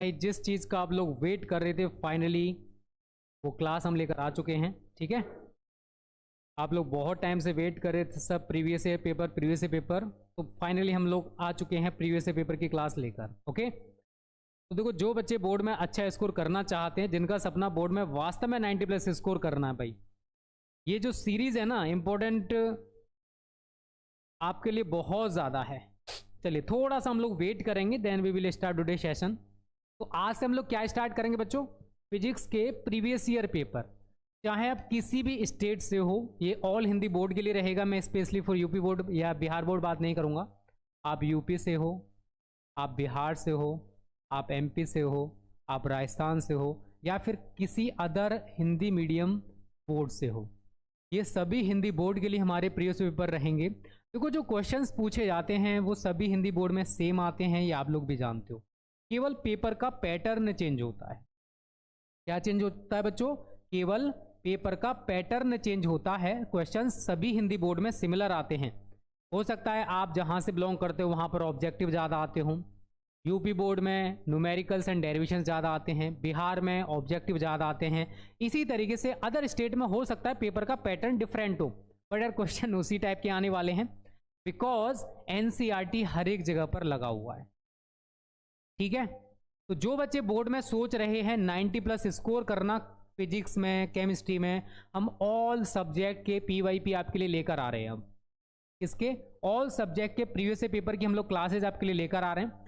जिस चीज़ का आप लोग वेट कर रहे थे फाइनली वो क्लास हम लेकर आ चुके हैं। ठीक है, आप लोग बहुत टाइम से वेट कर रहे थे सब प्रीवियस ईयर पेपर, तो फाइनली हम लोग आ चुके हैं प्रीवियस ईयर पेपर की क्लास लेकर। ओके, तो देखो जो बच्चे बोर्ड में अच्छा स्कोर करना चाहते हैं, जिनका सपना बोर्ड में वास्तव में 90+ स्कोर करना है भाई, ये जो सीरीज़ है ना इम्पोर्टेंट आपके लिए बहुत ज़्यादा है। चलिए थोड़ा सा हम लोग वेट करेंगे, then we will start today session. तो आज से हम लोग क्या स्टार्ट करेंगे बच्चों, फिजिक्स के प्रीवियस ईयर पेपर, चाहे आप किसी भी स्टेट से हो, ये ऑल हिंदी बोर्ड के लिए रहेगा। मैं स्पेशली फॉर यूपी बोर्ड या बिहार बोर्ड बात नहीं करूँगा। आप यूपी से हो, आप बिहार से हो, आप एमपी से हो, आप राजस्थान से हो, या फिर किसी अदर हिंदी मीडियम बोर्ड से हो, ये सभी हिंदी बोर्ड के लिए हमारे प्रीवियस पेपर रहेंगे। देखो जो क्वेश्चंस पूछे जाते हैं वो सभी हिंदी बोर्ड में सेम आते हैं, ये आप लोग भी जानते हो। केवल पेपर का पैटर्न चेंज होता है। क्या चेंज होता है बच्चों? केवल पेपर का पैटर्न चेंज होता है। क्वेश्चंस सभी हिंदी बोर्ड में सिमिलर आते हैं। हो सकता है आप जहां से बिलोंग करते हो वहां पर ऑब्जेक्टिव ज़्यादा आते हों, यूपी बोर्ड में न्यूमेरिकल्स एंड डेरिवेशन ज़्यादा आते हैं, बिहार में ऑब्जेक्टिव ज़्यादा आते हैं। इसी तरीके से अदर स्टेट में हो सकता है पेपर का पैटर्न डिफरेंट हो, बट यार क्वेश्चन उसी टाइप के आने वाले हैं, बिकॉज एनसीईआरटी हर एक जगह पर लगा हुआ है। ठीक है, तो जो बच्चे बोर्ड में सोच रहे हैं 90+ स्कोर करना फिजिक्स में, केमिस्ट्री में, हम ऑल सब्जेक्ट के पीवाईपी आपके लिए लेकर आ रहे हैं। अब इसके ऑल सब्जेक्ट के प्रीवियस पेपर की हम लोग क्लासेज आपके लिए लेकर आ रहे हैं।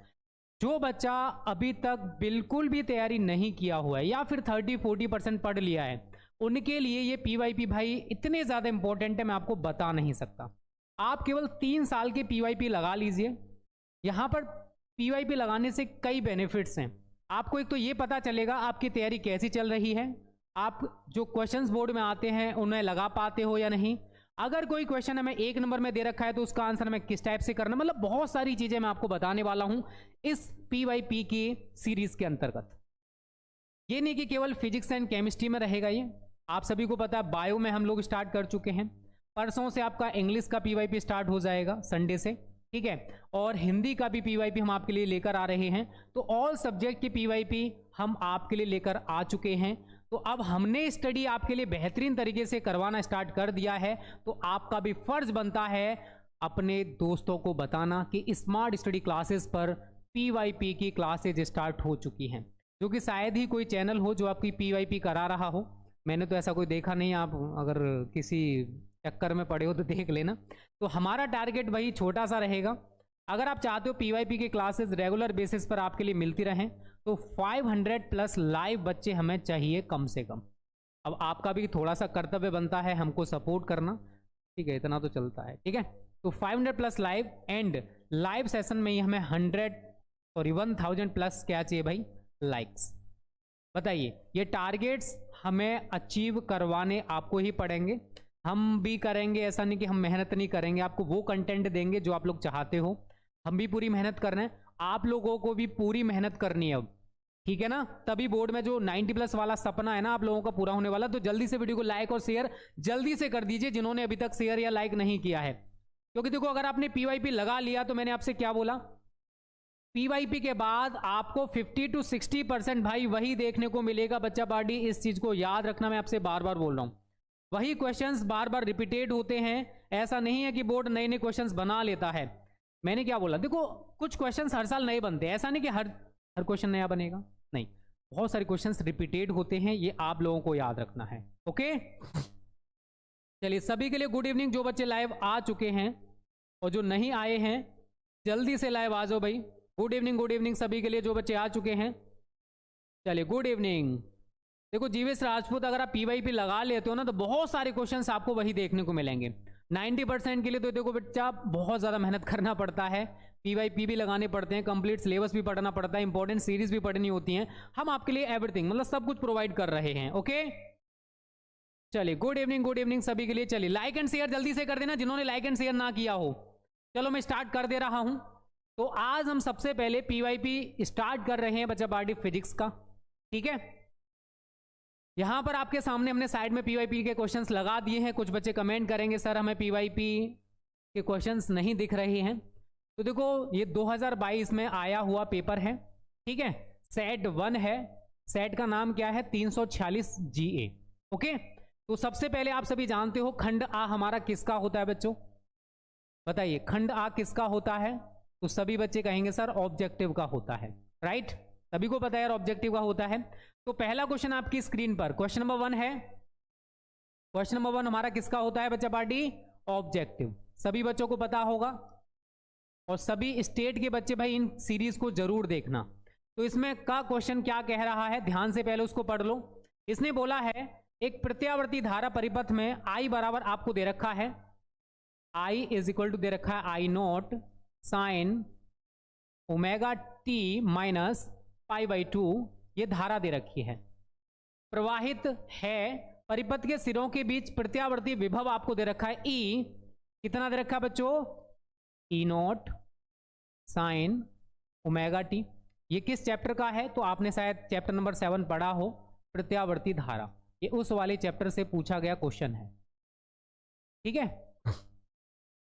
जो बच्चा अभी तक बिल्कुल भी तैयारी नहीं किया हुआ है या फिर 30-40% पढ़ लिया है, उनके लिए ये पीवाईपी भाई इतने ज़्यादा इंपॉर्टेंट है, मैं आपको बता नहीं सकता। आप केवल 3 साल के पीवाईपी लगा लीजिए। यहाँ पर पीवाईपी लगाने से कई बेनिफिट्स हैं। आपको एक तो ये पता चलेगा आपकी तैयारी कैसी चल रही है, आप जो क्वेश्चंस बोर्ड में आते हैं उन्हें लगा पाते हो या नहीं, अगर कोई क्वेश्चन हमें 1 नंबर में दे रखा है तो उसका आंसर हमें किस टाइप से करना, मतलब बहुत सारी चीज़ें मैं आपको बताने वाला हूं इस पीवाईपी की सीरीज के अंतर्गत। ये नहीं कि केवल फिजिक्स एंड केमिस्ट्री में रहेगा, ये आप सभी को पता है। बायो में हम लोग स्टार्ट कर चुके हैं, परसों से आपका इंग्लिश का पीवाईपी स्टार्ट हो जाएगा संडे से। ठीक है, और हिंदी का भी पीवाईपी हम आपके लिए लेकर आ रहे हैं। तो ऑल सब्जेक्ट के पीवाईपी हम आपके लिए लेकर आ चुके हैं। तो अब हमने स्टडी आपके लिए बेहतरीन तरीके से करवाना स्टार्ट कर दिया है, तो आपका भी फर्ज बनता है अपने दोस्तों को बताना कि स्मार्ट स्टडी क्लासेस पर पीवाईपी की क्लासेज स्टार्ट हो चुकी हैं, जो कि शायद ही कोई चैनल हो जो आपकी पीवाईपी करा रहा हो। मैंने तो ऐसा कोई देखा नहीं, आप अगर किसी चक्कर में पड़े हो तो देख लेना। तो हमारा टारगेट वही छोटा सा रहेगा। अगर आप चाहते हो पीवाईपी की क्लासेस रेगुलर बेसिस पर आपके लिए मिलती रहें, तो 500+ लाइव बच्चे हमें चाहिए कम से कम। अब आपका भी थोड़ा सा कर्तव्य बनता है हमको सपोर्ट करना। ठीक है, इतना तो चलता है। ठीक है, तो 500+ लाइव एंड लाइव सेशन में ही हमें 1000+ क्या चाहिए भाई, लाइक्स। बताइए, ये टारगेट्स हमें अचीव करवाने आपको ही पड़ेंगे। हम भी करेंगे, ऐसा नहीं कि हम मेहनत नहीं करेंगे, आपको वो कंटेंट देंगे जो आप लोग चाहते हो। हम भी पूरी मेहनत कर रहे हैं, आप लोगों को भी पूरी मेहनत करनी है अब। ठीक है ना, तभी बोर्ड में जो 90+ वाला सपना है ना आप लोगों का पूरा होने वाला। तो जल्दी से वीडियो को लाइक और शेयर जल्दी से कर दीजिए जिन्होंने अभी तक शेयर या लाइक नहीं किया है। क्योंकि देखो अगर आपने पीवाईपी लगा लिया तो मैंने आपसे क्या बोला, पीवाईपी के बाद आपको 50-60% भाई वही देखने को मिलेगा बच्चा पार्टी। इस चीज को याद रखना, मैं आपसे बार बार बोल रहा हूं, वही क्वेश्चंस बार बार रिपीटेड होते हैं। ऐसा नहीं है कि बोर्ड नए नए क्वेश्चंस बना लेता है। मैंने क्या बोला, देखो कुछ क्वेश्चंस हर साल नए बनते हैं, ऐसा नहीं कि हर क्वेश्चन नया बनेगा, नहीं, बहुत सारे क्वेश्चंस रिपीटेड होते हैं, ये आप लोगों को याद रखना है। ओके, चलिए सभी के लिए गुड इवनिंग। जो बच्चे लाइव आ चुके हैं और जो नहीं आए हैं जल्दी से लाइव आ जाओ भाई। गुड इवनिंग सभी के लिए जो बच्चे आ चुके हैं। चलिए गुड इवनिंग। देखो जीवेश राजपूत, अगर आप पीवाईपी लगा लेते हो ना तो बहुत सारे क्वेश्चंस आपको वही देखने को मिलेंगे। 90% के लिए तो देखो बच्चा बहुत ज़्यादा मेहनत करना पड़ता है, पीवाईपी भी लगाने पड़ते हैं, कंप्लीट सिलेबस भी पढ़ना पड़ता है, इंपॉर्टेंट सीरीज भी पढ़नी होती हैं। हम आपके लिए एवरीथिंग मतलब सब कुछ प्रोवाइड कर रहे हैं। ओके, चलिए गुड इवनिंग सभी के लिए। चलिए लाइक एंड शेयर जल्दी से कर देना जिन्होंने लाइक एंड शेयर ना किया हो। चलो मैं स्टार्ट कर दे रहा हूं। तो आज हम सबसे पहले पीवाईपी स्टार्ट कर रहे हैं बच्चा पार्टी फिजिक्स का। ठीक है, यहां पर आपके सामने हमने साइड में पीवाईपी के क्वेश्चंस लगा दिए हैं। कुछ बच्चे कमेंट करेंगे सर हमें पीवाईपी के क्वेश्चंस नहीं दिख रहे हैं। तो देखो ये 2022 में आया हुआ पेपर है। ठीक है, सेट 1 है, सेट का नाम क्या है 346 GA। ओके, तो सबसे पहले आप सभी जानते हो खंड आ हमारा किसका होता है बच्चों, बताइए खंड आ किसका होता है? तो सभी बच्चे कहेंगे सर ऑब्जेक्टिव का होता है, राइट, सभी को पता है यार ऑब्जेक्टिव का होता है। तो पहला क्वेश्चन आपकी स्क्रीन पर क्वेश्चन नंबर 1 है, क्वेश्चन नंबर 1 हमारा किसका होता है बच्चा पार्टी? ऑब्जेक्टिव, सभी बच्चों को पता होगा। और सभी स्टेट के बच्चे भाई इन सीरीज को जरूर देखना। तो इसमें का क्वेश्चन क्या कह रहा है, ध्यान से पहले उसको पढ़ लो। इसने बोला है एक प्रत्यावर्ती धारा परिपथ में I बराबर आपको दे रखा है, I इज इक्वल टू दे रखा है I naught sine omega t minus pi by 2, ये धारा दे रखी है, प्रवाहित है परिपथ के सिरों के बीच प्रत्यावर्ती विभव आपको दे रखा है E, कितना दे रखा है बच्चों? E naught sine omega T. ये किस चैप्टर का है? तो आपने शायद चैप्टर नंबर 7 पढ़ा हो, प्रत्यावर्ती धारा, ये उस वाले चैप्टर से पूछा गया क्वेश्चन है, ठीक है।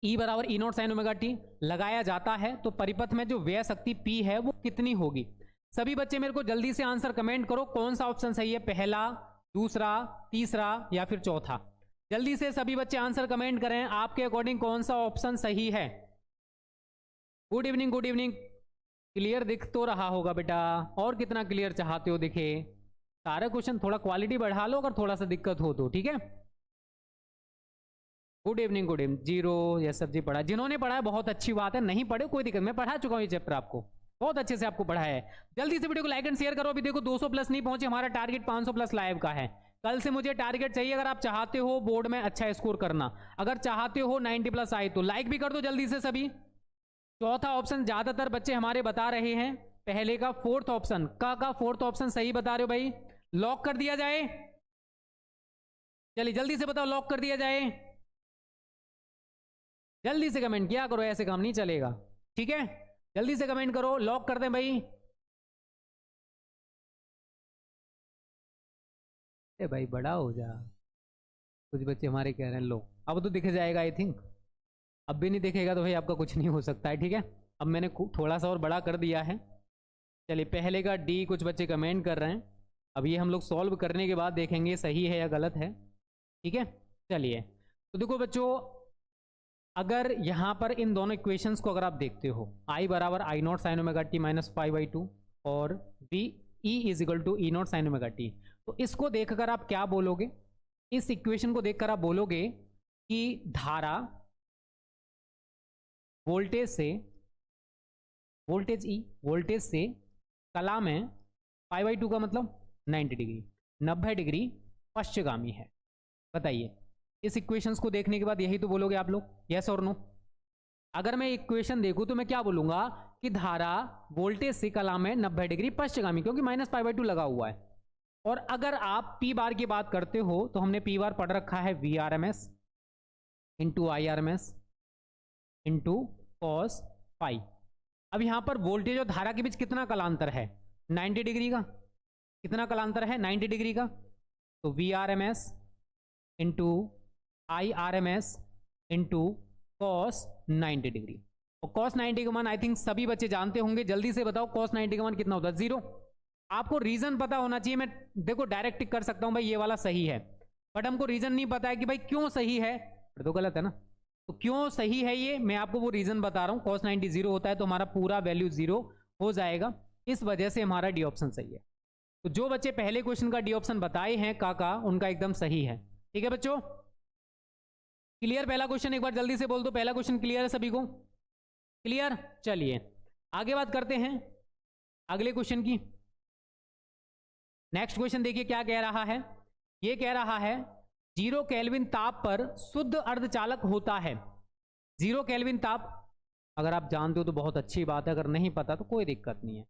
E बराबर E naught sine omega T लगाया जाता है तो परिपथ में जो व्यय शक्ति P है वो कितनी होगी? सभी बच्चे मेरे को जल्दी से आंसर कमेंट करो, कौन सा ऑप्शन सही है, पहला, दूसरा, तीसरा या फिर चौथा? जल्दी से सभी बच्चे आंसर कमेंट करें, आपके अकॉर्डिंग कौन सा ऑप्शन सही है? Good evening, good evening. Clear दिख तो रहा होगा बेटा, और कितना क्लियर चाहते हो दिखे? सारे क्वेश्चन थोड़ा क्वालिटी बढ़ा लो अगर थोड़ा सा दिक्कत हो तो, ठीक है। Good evening, good evening. Zero, ये सब्जी पढ़ा, जिन्होंने पढ़ा है बहुत अच्छी बात है, नहीं पढ़े कोई दिक्कत, मैं पढ़ा चुका हूँ ये चैप्टर, आपको बहुत अच्छे से आपको पढ़ाया है। जल्दी से वीडियो को लाइक एंड शेयर करो। अभी देखो 200 प्लस नहीं पहुंचे, हमारा टारगेट 500 प्लस लाइव का है। कल से मुझे टारगेट चाहिए, अगर आप चाहते हो बोर्ड में अच्छा स्कोर करना, अगर चाहते हो 90 प्लस आए तो लाइक भी कर दो जल्दी से सभी। चौथा ऑप्शन ज्यादातर बच्चे हमारे बता रहे हैं, पहले का फोर्थ ऑप्शन का फोर्थ ऑप्शन सही बता रहे हो भाई, लॉक कर दिया जाए। चलिए जल्दी से बताओ, लॉक कर दिया जाए, जल्दी से कमेंट किया करो, ऐसे काम नहीं चलेगा, ठीक है। जल्दी से कमेंट करो, लॉक कर दें भाई। ए भाई बड़ा हो जा, कुछ बच्चे हमारे कह रहे हैं लो, अब तो दिख जाएगा आई थिंक, अब भी नहीं दिखेगा तो भाई आपका कुछ नहीं हो सकता है, ठीक है। अब मैंने थोड़ा सा और बड़ा कर दिया है। चलिए पहले का डी कुछ बच्चे कमेंट कर रहे हैं, अब ये हम लोग सॉल्व करने के बाद देखेंगे सही है या गलत है, ठीक है। चलिए तो देखो बच्चों, अगर यहाँ पर इन दोनों इक्वेशंस को अगर आप देखते हो, I बराबर I naught sine omega t minus pi by 2 और V E is equal to E naught sine omega t, तो इसको देखकर आप क्या बोलोगे? इस इक्वेशन को देखकर आप बोलोगे कि धारा वोल्टेज से, वोल्टेज E वोल्टेज से कला में पाई बाई 2 का मतलब 90 डिग्री, 90 डिग्री पश्चगामी है। बताइए इस इक्वेशंस को देखने के बाद यही तो बोलोगे आप लोग, यस और नो? अगर मैं इक्वेशन देखूं तो मैं क्या बोलूंगा कि धारा वोल्टेज से कला में 90 डिग्री पश्चगामी, क्योंकि माइनस पाई बाई 2 लगा हुआ है। और अगर आप पी बार की बात करते हो तो हमने पी बार पढ़ रखा है V R M S into I R M S into cos phi. अब यहां पर वोल्टेज और धारा के बीच कितना कलांतर है? 90 डिग्री का। कितना कलांतर है? 90 डिग्री का। तो V R M S into I R M S into cos 90 degree. और कॉस 90 का मान आई थिंक सभी बच्चे जानते होंगे, जल्दी से बताओ कॉस 90 का मान कितना होता है? 0। आपको रीजन पता होना चाहिए, मैं देखो डायरेक्ट टिक कर सकता हूं भाई ये वाला सही है, बट हमको रीजन नहीं पता है कि भाई क्यों सही है, तो गलत है ना। तो क्यों सही है ये, मैं आपको वो रीजन बता रहा हूं। कॉस 90 0 होता है तो हमारा पूरा वैल्यू 0 हो जाएगा, इस वजह से हमारा डी ऑप्शन सही है। तो जो बच्चे पहले क्वेश्चन का डी ऑप्शन बताए हैं का उनका एकदम सही है, ठीक है बच्चों। क्लियर? पहला क्वेश्चन एक बार जल्दी से बोल दो, पहला क्वेश्चन क्लियर है सभी को? क्लियर? चलिए आगे बात करते हैं अगले क्वेश्चन की। नेक्स्ट क्वेश्चन देखिए क्या कह रहा है, ये कह रहा है 0 केल्विन ताप पर शुद्ध अर्धचालक होता है। 0 केल्विन ताप अगर आप जानते हो तो बहुत अच्छी बात है, अगर नहीं पता तो कोई दिक्कत नहीं है,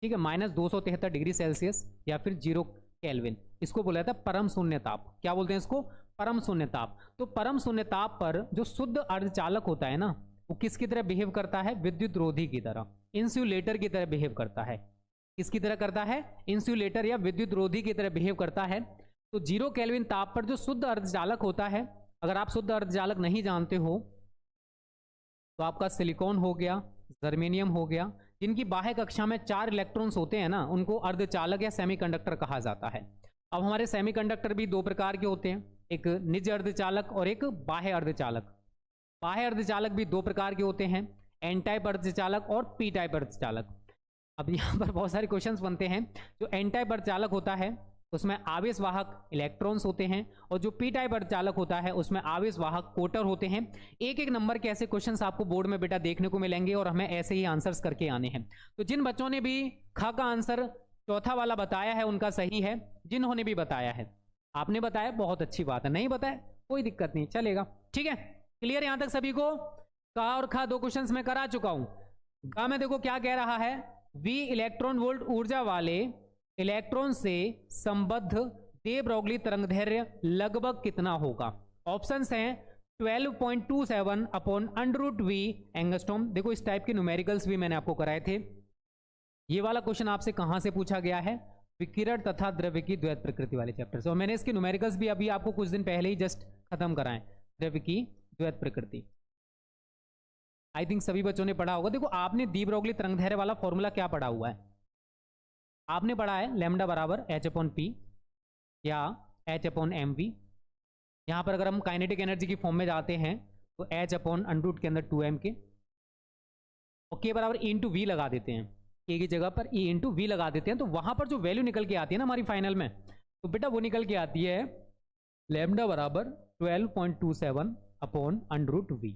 ठीक है। -273 डिग्री सेल्सियस या फिर 0 केल्विन, इसको बोला जाता है परम शून्य ताप। क्या बोलते हैं इसको? परम शून्य ताप। तो परम शून्य ताप पर जो शुद्ध अर्धचालक होता है ना, वो किसकी तरह बिहेव करता है? विद्युत रोधी की तरह, इंसुलेटर की तरह बिहेव करता है। किसकी तरह करता है? इंसुलेटर या विद्युत रोधी की तरह बिहेव करता है। तो 0 केल्विन ताप पर जो शुद्ध अर्धचालक होता है, अगर आप शुद्ध अर्धचालक नहीं जानते हो तो आपका सिलिकॉन हो गया, जर्मेनियम हो गया, जिनकी बाह्य कक्षा में 4 इलेक्ट्रॉन्स होते हैं ना, उनको अर्धचालक या सेमीकंडक्टर कहा जाता है। अब हमारे सेमीकंडक्टर भी 2 प्रकार के होते हैं, एक निज अर्धचालक और एक बाह्य अर्धचालक। बाह्य अर्धचालक भी 2 प्रकार के होते हैं, एन टाइप अर्धचालक और पी टाइप अर्धचालक। अब यहाँ पर बहुत सारे क्वेश्चंस बनते हैं। जो एन टाइप अर्धचालक होता है उसमें आवेश वाहक इलेक्ट्रॉन्स होते हैं, और जो पी टाइप अर्धचालक होता है उसमें आवेश वाहक कोटर होते हैं। एक एक नंबर के ऐसे क्वेश्चंस आपको बोर्ड में बेटा देखने को मिलेंगे और हमें ऐसे ही आंसर्स करके आने हैं। तो जिन बच्चों ने भी ख का आंसर चौथा वाला बताया है उनका सही है, जिन्होंने भी बताया है, आपने बताया बहुत अच्छी बात है, नहीं बताया कोई दिक्कत नहीं, चलेगा। ठीक है, क्लियर यहां तक सभी को? क और ख 2 क्वेश्चंस में करा चुका हूं। ग में देखो क्या कह रहा है, V इलेक्ट्रॉन वोल्ट ऊर्जा वाले इलेक्ट्रॉन से संबद्ध दे ब्रोगली तरंगदैर्घ्य लगभग कितना होगा? ऑप्शंस हैं 12.27 अपॉन √V एंगस्ट्रॉम। देखो इस टाइप के न्यूमेरिकल्स भी मैंने आपको कराए थे। ये वाला क्वेश्चन आपसे कहां से पूछा गया है? विकिरण तथा द्रव्य की द्वैत प्रकृति वाले चैप्टर से, और मैंने इसके न्यूमेरिकल्स भी अभी आपको कुछ दिन पहले ही जस्ट खत्म कराए, द्रव्य की द्वैत प्रकृति। आई थिंक सभी बच्चों ने पढ़ा होगा। देखो आपने दी ब्रोगली तरंगदैर्घ्य वाला फॉर्मूला क्या पढ़ा हुआ है? आपने पढ़ा है लैम्डा बराबर H/P या H/mv। यहां पर अगर हम काइनेटिक एनर्जी की फॉर्म में जाते हैं तो H/√, के अंदर 2m के, और K बराबर E/V लगा देते हैं, K की जगह पर E/V लगा देते हैं, तो वहां पर जो वैल्यू निकल के आती है ना हमारी फाइनल में, तो बेटा वो निकल के आती है लैम्डा बराबर 12.27 अपॉन √V।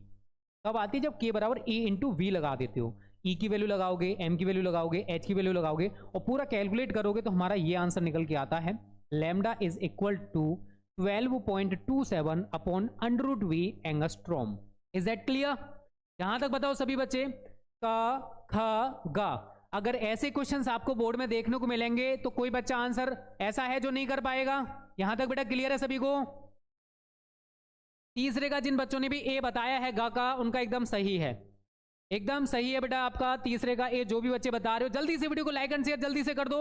कब आती है? जब K बराबर E/V लगा देते हो। E की वैल्यू लगाओगे, M की वैल्यू लगाओगे, H की वैल्यू लगाओगे और पूरा कैलकुलेट करोगे तो हमारा ये आंसर निकल के आता है lambda is equal to 12.27 upon √V angstrom. Is that clear? यहां तक बताओ सभी बच्चे। क ख ग अगर ऐसे क्वेश्चंस आपको बोर्ड में देखने को मिलेंगे तो कोई बच्चा आंसर ऐसा है जो नहीं कर पाएगा? यहां तक बेटा क्लियर है सभी को? तीसरे का जिन बच्चों ने भी ए बताया है ग का, उनका एकदम सही है, एकदम सही है बेटा आपका तीसरे का ए। जो भी बच्चे बता रहे हो जल्दी से वीडियो को लाइक एंड शेयर जल्दी से कर दो।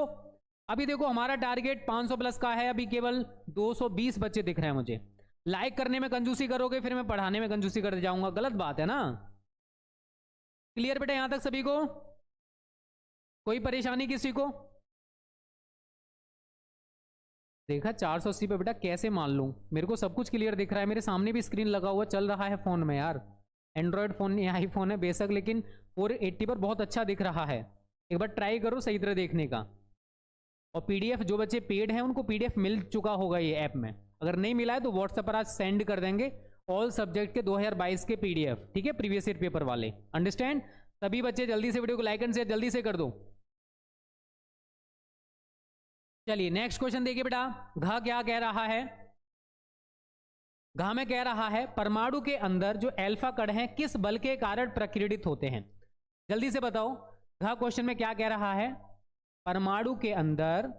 अभी देखो हमारा टारगेट 500 प्लस का है, अभी केवल 220 बच्चे दिख रहे हैं मुझे। लाइक करने में कंजूसी करोगे फिर मैं पढ़ाने में कंजूसी कर जाऊंगा, गलत बात है ना। क्लियर बेटा यहां तक सभी को? कोई परेशानी किसी को? देखा 480 पे बेटा कैसे मान लूं? मेरे को सब कुछ क्लियर दिख रहा है, मेरे सामने भी स्क्रीन लगा हुआ चल रहा है फोन में यार। एंड्रॉयड फोन या आईफोन है बेशक, लेकिन 480 पर बहुत अच्छा दिख रहा है। एक बार ट्राई करो सही तरह देखने का। और पीडीएफ जो बच्चे पेड हैं उनको पीडीएफ मिल चुका होगा ये ऐप में, अगर नहीं मिला है तो व्हाट्सएप पर आज सेंड कर देंगे ऑल सब्जेक्ट के 2022 के पीडीएफ, ठीक है, प्रीवियस ईयर पेपर वाले। अंडरस्टैंड? सभी बच्चे जल्दी से वीडियो को लाइक एंड शेयर जल्दी से कर दो। चलिए नेक्स्ट क्वेश्चन देखिए बेटा। घ क्या कह रहा है? घ में कह रहा है परमाणु के अंदर जो अल्फा कण है किस बल के कारण प्रकीर्णित होते हैं? जल्दी से बताओ। घ क्वेश्चन में क्या कह रहा है? परमाणु के अंदर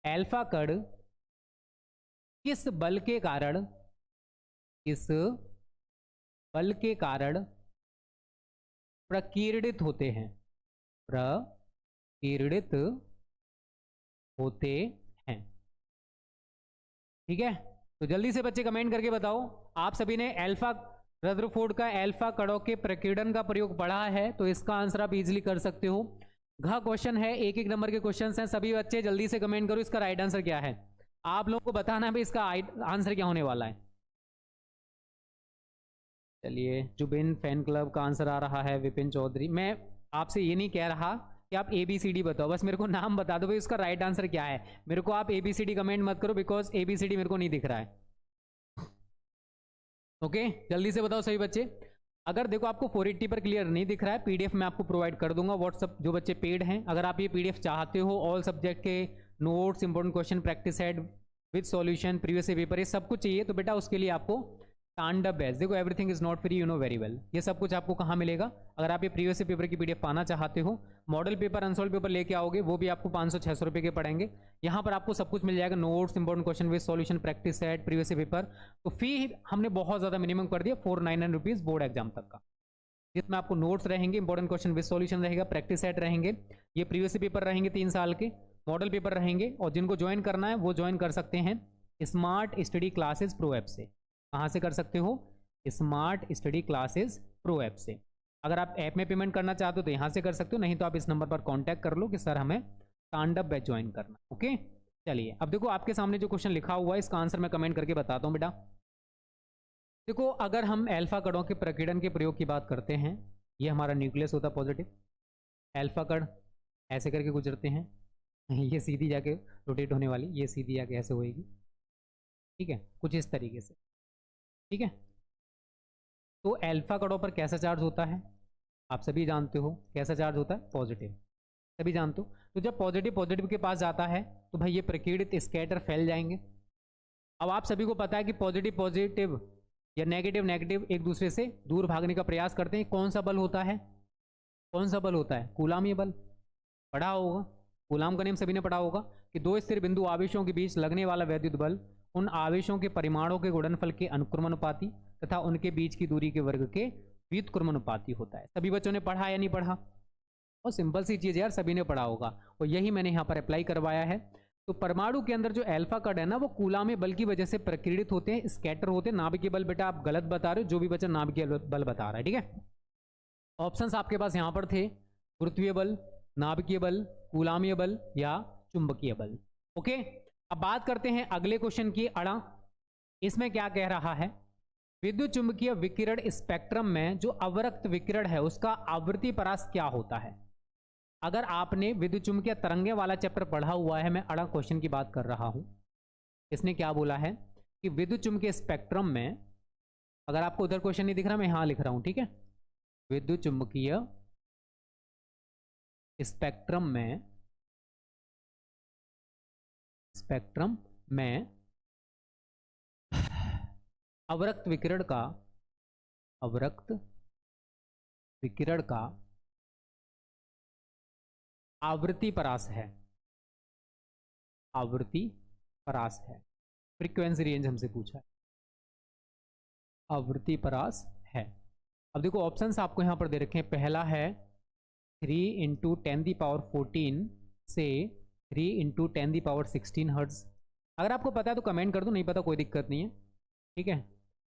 अल्फा कण किस बल के कारण प्रकीर्णित होते हैं? प्रकीर्णित होते हैं, ठीक है। तो जल्दी से बच्चे कमेंट करके बताओ। आप सभी ने अल्फा रदरफोर्ड का अल्फा कणों के प्रकीर्णन का प्रयोग पढ़ा है, तो इसका आंसर आप इजीली कर सकते हो। घ क्वेश्चन है, एक एक नंबर के क्वेश्चंस हैं। सभी बच्चे जल्दी से कमेंट करो इसका राइट आंसर क्या है। आप लोगों को बताना है भाई इसका आंसर क्या होने वाला है। चलिए जुबिन फैन क्लब का आंसर आ रहा है विपिन चौधरी। मैं आपसे ये नहीं कह रहा कि आप ABCD बताओ, बस मेरे को नाम बता दो भाई उसका राइट आंसर क्या है। मेरे को आप ABCD कमेंट मत करो बिकॉज ABCD मेरे को नहीं दिख रहा है। ओके जल्दी से बताओ सभी बच्चे। अगर देखो आपको 480 पर क्लियर नहीं दिख रहा है, PDF मैं आपको प्रोवाइड कर दूंगा व्हाट्सअप, जो बच्चे पेड हैं। अगर आप ये PDF चाहते हो, ऑल सब्जेक्ट के notes, important question, practice set with solution, previous paper, ये सब कुछ चाहिए तो बेटा उसके लिए आपको टांडा बेस्ट। देखो everything is not free, you know very well. ये सब कुछ आपको कहाँ मिलेगा? अगर आप ये प्रीवियस पेपर की PDF पाना चाहते हो, मॉडल पेपर, अनसोल्व पेपर लेके आओगे, वो भी आपको 500-600 रुपये के पड़ेंगे। यहाँ पर आपको सब कुछ मिल जाएगा, notes, important question with solution, practice set, previous paper. तो फी हमने बहुत ज़्यादा मिनिमम कर दिया, 499 रुपीज़ बोर्ड एग्जाम तक का, जिसमें आपको नोट्स रहेंगे, इंपॉर्टेंट क्वेश्चन विद सॉल्यूशन रहेगा, प्रैक्टिस सेट रहेंगे, ये प्रीवियस पेपर रहेंगे 3 साल के, मॉडल पेपर रहेंगे। और जिनको ज्वाइन करना है वो ज्वाइन कर सकते हैं smart study classes pro app से। कहाँ से कर सकते हो? Smart study classes pro app से। अगर आप ऐप में पेमेंट करना चाहते हो तो यहाँ से कर सकते हो, नहीं तो आप इस नंबर पर कॉन्टैक्ट कर लो कि सर हमें स्टैंड अप बैच ज्वाइन करना। ओके चलिए, अब देखो आपके सामने जो क्वेश्चन लिखा हुआ है इसका आंसर मैं कमेंट करके बताता हूँ बेटा। देखो अगर हम अल्फा कणों के प्रकीर्णन के प्रयोग की बात करते हैं, ये हमारा न्यूक्लियस होता है पॉजिटिव, अल्फा कण ऐसे करके गुजरते हैं ये सीधी जाके रोटेट होने वाली, ये सीधी जाके ऐसे होएगी, ठीक है, कुछ इस तरीके से, ठीक है। तो अल्फा कणों पर कैसा चार्ज होता है आप सभी जानते हो, कैसा चार्ज होता है, पॉजिटिव, सभी जानते हो। तो जब पॉजिटिव पॉजिटिव के पास जाता है तो भाई ये प्रकीर्णित स्कैटर फैल जाएंगे। अब आप सभी को पता है कि पॉजिटिव पॉजिटिव या नेगेटिव नेगेटिव एक दूसरे से दूर भागने का प्रयास करते हैं। कौन सा बल होता है, कौन सा बल होता है, कूलाम बल, पढ़ा होगा, कूलाम का नियम सभी ने पढ़ा होगा कि दो स्थिर बिंदु आवेशों के बीच लगने वाला वैद्युत बल उन आवेशों के परिमाणों के गुणनफल के अनुक्रमानुपाती तथा उनके बीच की दूरी के वर्ग के व्युत्क्रमानुपाती होता है। सभी बच्चों ने पढ़ा या नहीं पढ़ा? और सिंपल सी चीज यार, सभी ने पढ़ा होगा और यही मैंने यहाँ पर अप्लाई करवाया है। तो परमाणु के अंदर जो अल्फा कण है ना वो कूलाम बल की वजह से प्रकीर्णित होते हैं, स्कैटर होते हैं। नाभिकीय बल बेटा आप गलत बता रहे हो, जो भी बच्चा नाभिकीय बल बता रहा है, ठीक है। ऑप्शंस आपके पास यहाँ पर थे, गुरुत्वीय बल, नाभिकीय बल, कूलामीय बल या चुंबकीय बल। ओके, अब बात करते हैं अगले क्वेश्चन की। अड़ा इसमें क्या कह रहा है, विद्युत चुंबकीय विकिरण स्पेक्ट्रम में जो अवरक्त विकिरण है उसका आवृत्ति परास क्या होता है। अगर आपने विद्युत चुंबकीय तरंगे वाला चैप्टर पढ़ा हुआ है, मैं अड़ा क्वेश्चन की बात कर रहा हूं। इसने क्या बोला है कि विद्युत चुंबकीय स्पेक्ट्रम में, अगर आपको उधर क्वेश्चन नहीं दिख रहा मैं यहां लिख रहा हूं, ठीक है, विद्युत चुंबकीय स्पेक्ट्रम में अवरक्त विकिरण का आवृत्ति परास है, आवृत्ति परास है, फ्रीक्वेंसी रेंज हमसे पूछा है, आवृत्ति परास है। अब देखो ऑप्शंस आपको यहां पर दे रखे हैं। पहला है 3 × 10⁻14 से 3 × 10⁻16 हर्ट्ज। अगर आपको पता है तो कमेंट कर दो, नहीं पता कोई दिक्कत नहीं है, ठीक है।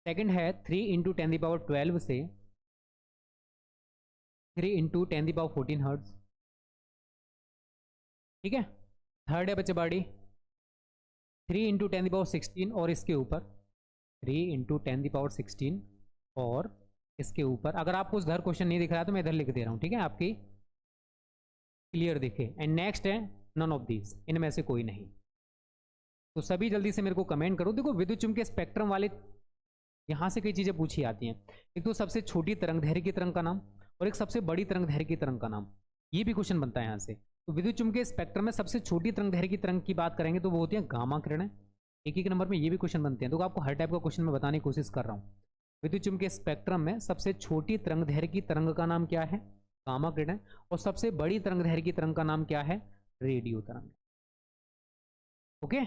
सेकंड है 3 × 10⁻12 से 3 × 10⁻14 हर्ट्ज, ठीक है। थर्ड है बच्चे बाड़ी 3 × 10⁻16 और इसके ऊपर 3 × 10⁻16 और इसके ऊपर। अगर आपको उधर क्वेश्चन नहीं दिख रहा है तो मैं इधर लिख दे रहा हूं, ठीक है, आपकी क्लियर दिखे। एंड नेक्स्ट है नन ऑफ दीज, इनमें से कोई नहीं। तो सभी जल्दी से मेरे को कमेंट करो। देखो विद्युत चुंबकीय स्पेक्ट्रम वाले यहां से कई चीजें पूछी आती हैं। एक तो सबसे छोटी तरंग दैर्घ्य की तरंग का नाम और एक सबसे बड़ी तरंग दैर्घ्य की तरंग का नाम, ये भी क्वेश्चन बनता है यहाँ से। तो विद्युत चुंबकीय स्पेक्ट्रम में सबसे छोटी तरंग दैर्घ्य की तरंग की बात करेंगे तो वो होती है गामा किरणें। एक एक नंबर में ये भी क्वेश्चन बनते हैं, तो आपको हर टाइप का क्वेश्चन मैं बताने की कोशिश कर रहा हूँ। विद्युत चुंबकीय स्पेक्ट्रम में सबसे छोटी तरंग दैर्घ्य की तरंग का नाम क्या है, गामा किरणें, और सबसे बड़ी तरंग दैर्घ्य की तरंग का नाम क्या है, रेडियो तरंग। ओके,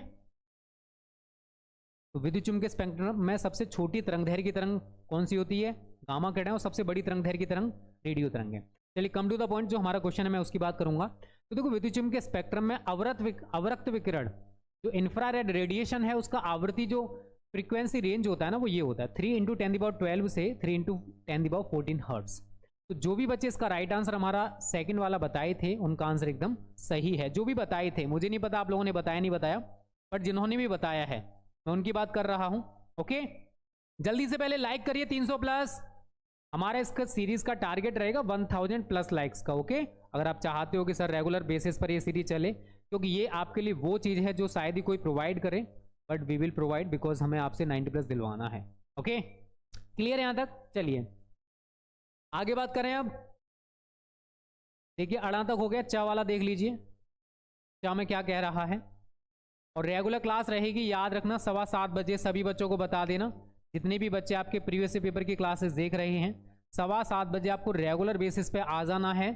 तो विद्युत चुंबकीय स्पेक्ट्रम में सबसे छोटी तरंग दैर्घ्य की तरंग कौन सी होती है, गामा किरणें, और सबसे बड़ी तरंग दैर्घ्य की तरंग रेडियो तरंग है। चलिए कम टू द पॉइंट, जो हमारा क्वेश्चन है मैं उसकी बात करूंगा। तो देखो विद्युत चुंबकीय स्पेक्ट्रम में अवरक्त विकिरण जो इंफ्रारेड रेडिएशन है उसका आवृत्ति जो फ्रीक्वेंसी रेंज होता है ना वो ये होता है 3 × 10⁻12 से 3 × 10⁻14 हर्ट्ज। तो जो भी बच्चे इसका राइट आंसर हमारा सेकंड वाला बताए थे उनका आंसर एकदम सही है। जो भी बताए थे, मुझे नहीं पता आप लोगों ने बताया नहीं बताया, बट जिन्होंने भी बताया है मैं उनकी बात कर रहा हूं। ओके, जल्दी से पहले लाइक करिए 300 प्लस। हमारा इसका सीरीज का टारगेट रहेगा 1000 प्लस लाइक्स का। ओके, अगर आप चाहते हो कि सर रेगुलर बेसिस पर ये सीरीज चले, क्योंकि ये आपके लिए वो चीज है जो शायद ही कोई प्रोवाइड करे, but we will provide because हमें आपसे 90 प्लस दिलवाना है। ओके, क्लियर यहां तक? चलिए आगे बात करें। अब देखिए अड़ा तक हो गया, चा वाला देख लीजिए, चा में क्या कह रहा है। और रेगुलर क्लास रहेगी, याद रखना 7:15 बजे सभी बच्चों को बता देना। जितने भी बच्चे आपके प्रीवियस पेपर की क्लासेस देख रहे हैं, 7:15 बजे आपको रेगुलर बेसिस पे आ जाना है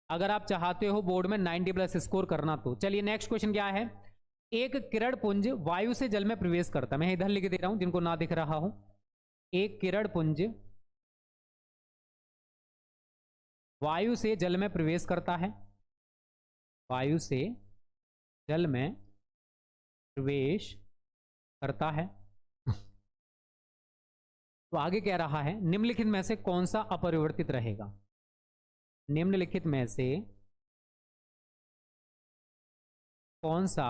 अगर आप चाहते हो बोर्ड में 90 प्लस स्कोर करना। तो चलिए नेक्स्ट क्वेश्चन क्या है। एक किरण पुंज वायु से जल में प्रवेश करता है, मैं इधर लिख दे रहा हूं जिनको ना दिख रहा हूं। एक किरण पुंज वायु से जल में प्रवेश करता है, वायु से जल में प्रवेश करता है तो आगे कह रहा है निम्नलिखित में से कौन सा अपरिवर्तित रहेगा, निम्नलिखित में से कौन सा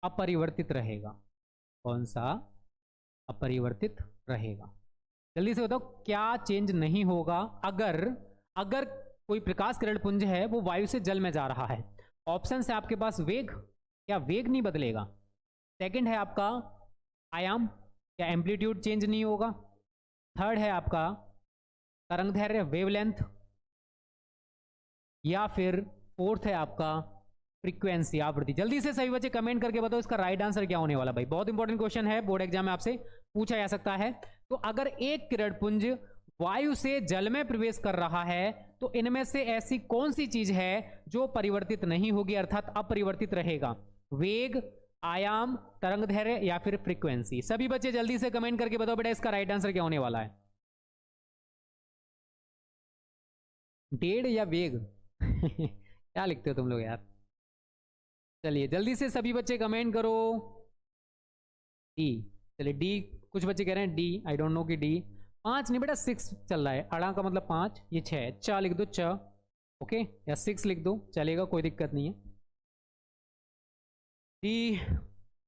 अपरिवर्तित रहेगा, कौन सा अपरिवर्तित रहेगा। जल्दी से बताओ क्या चेंज नहीं होगा अगर अगर कोई प्रकाश किरण पुंज है वो वायु से जल में जा रहा है। ऑप्शन है आपके पास वेग, क्या वेग नहीं बदलेगा। सेकंड है आपका आयाम, क्या एम्पलीट्यूड चेंज नहीं होगा। थर्ड है आपका तरंग दैर्घ्य वेवलेंथ, या फिर फोर्थ है आपका फ्रीक्वेंसी आवृत्ति। जल्दी से सभी बच्चे कमेंट करके बताओ इसका राइट आंसर क्या होने वाला। भाई बहुत इंपॉर्टेंट क्वेश्चन है, बोर्ड एग्जाम में आपसे पूछा जा सकता है। तो अगर एक किरण पुंज वायु से जल में प्रवेश कर रहा है तो इनमें से ऐसी कौन सी चीज है जो परिवर्तित नहीं होगी अर्थात अपरिवर्तित रहेगा। वेग, आयाम, तरंग दैर्घ्य या फिर फ्रीक्वेंसी। सभी बच्चे जल्दी से कमेंट करके बताओ बेटा इसका राइट आंसर क्या होने वाला है। डेढ़ या वेग क्या लिखते हो तुम लोग यार। चलिए जल्दी से सभी बच्चे कमेंट करो। डी, चलिए डी, कुछ बच्चे कह रहे हैं डी, आई डोंट नो कि डी। 5 नहीं बेटा 6 चल रहा है, अड़ा का मतलब 5, ये 6, च लिख दो च, ओके, या 6 लिख दो चलेगा, कोई दिक्कत नहीं है। डी,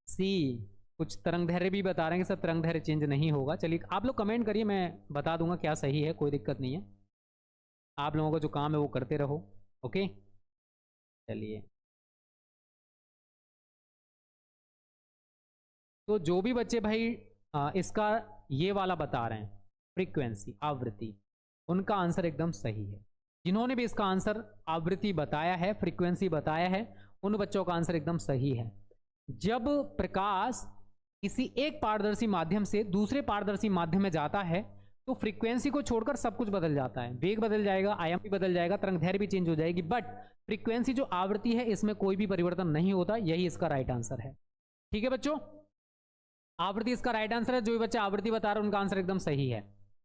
सी, कुछ तरंग दैर्घ्य भी बता रहे हैं कि सर तरंग दैर्घ्य चेंज नहीं होगा। चलिए आप लोग कमेंट करिए, मैं बता दूंगा क्या सही है, कोई दिक्कत नहीं है। आप लोगों का जो काम है वो करते रहो, ओके। चलिए तो जो भी बच्चे भाई इसका ये वाला बता रहे हैं फ्रीक्वेंसी आवृत्ति, उनका आंसर एकदम सही है। जिन्होंने भी इसका आंसर आवृत्ति बताया है, फ्रीक्वेंसी बताया है, उन बच्चों का आंसर एकदम सही है। जब प्रकाश किसी एक पारदर्शी माध्यम से दूसरे पारदर्शी माध्यम में जाता है तो फ्रीक्वेंसी को छोड़कर सब कुछ बदल जाता है। वेग बदल जाएगा, आयाम भी बदल जाएगा, तरंग दैर्घ्य भी चेंज हो जाएगी, बट फ्रीक्वेंसी जो आवृत्ति है इसमें कोई भी परिवर्तन नहीं होता। यही इसका राइट आंसर है। ठीक है बच्चों, आवृत्ति इसका राइट आंसर है। जो भी बच्चा आवृत्ति बता रहा है उनका आंसर एकदम सही है,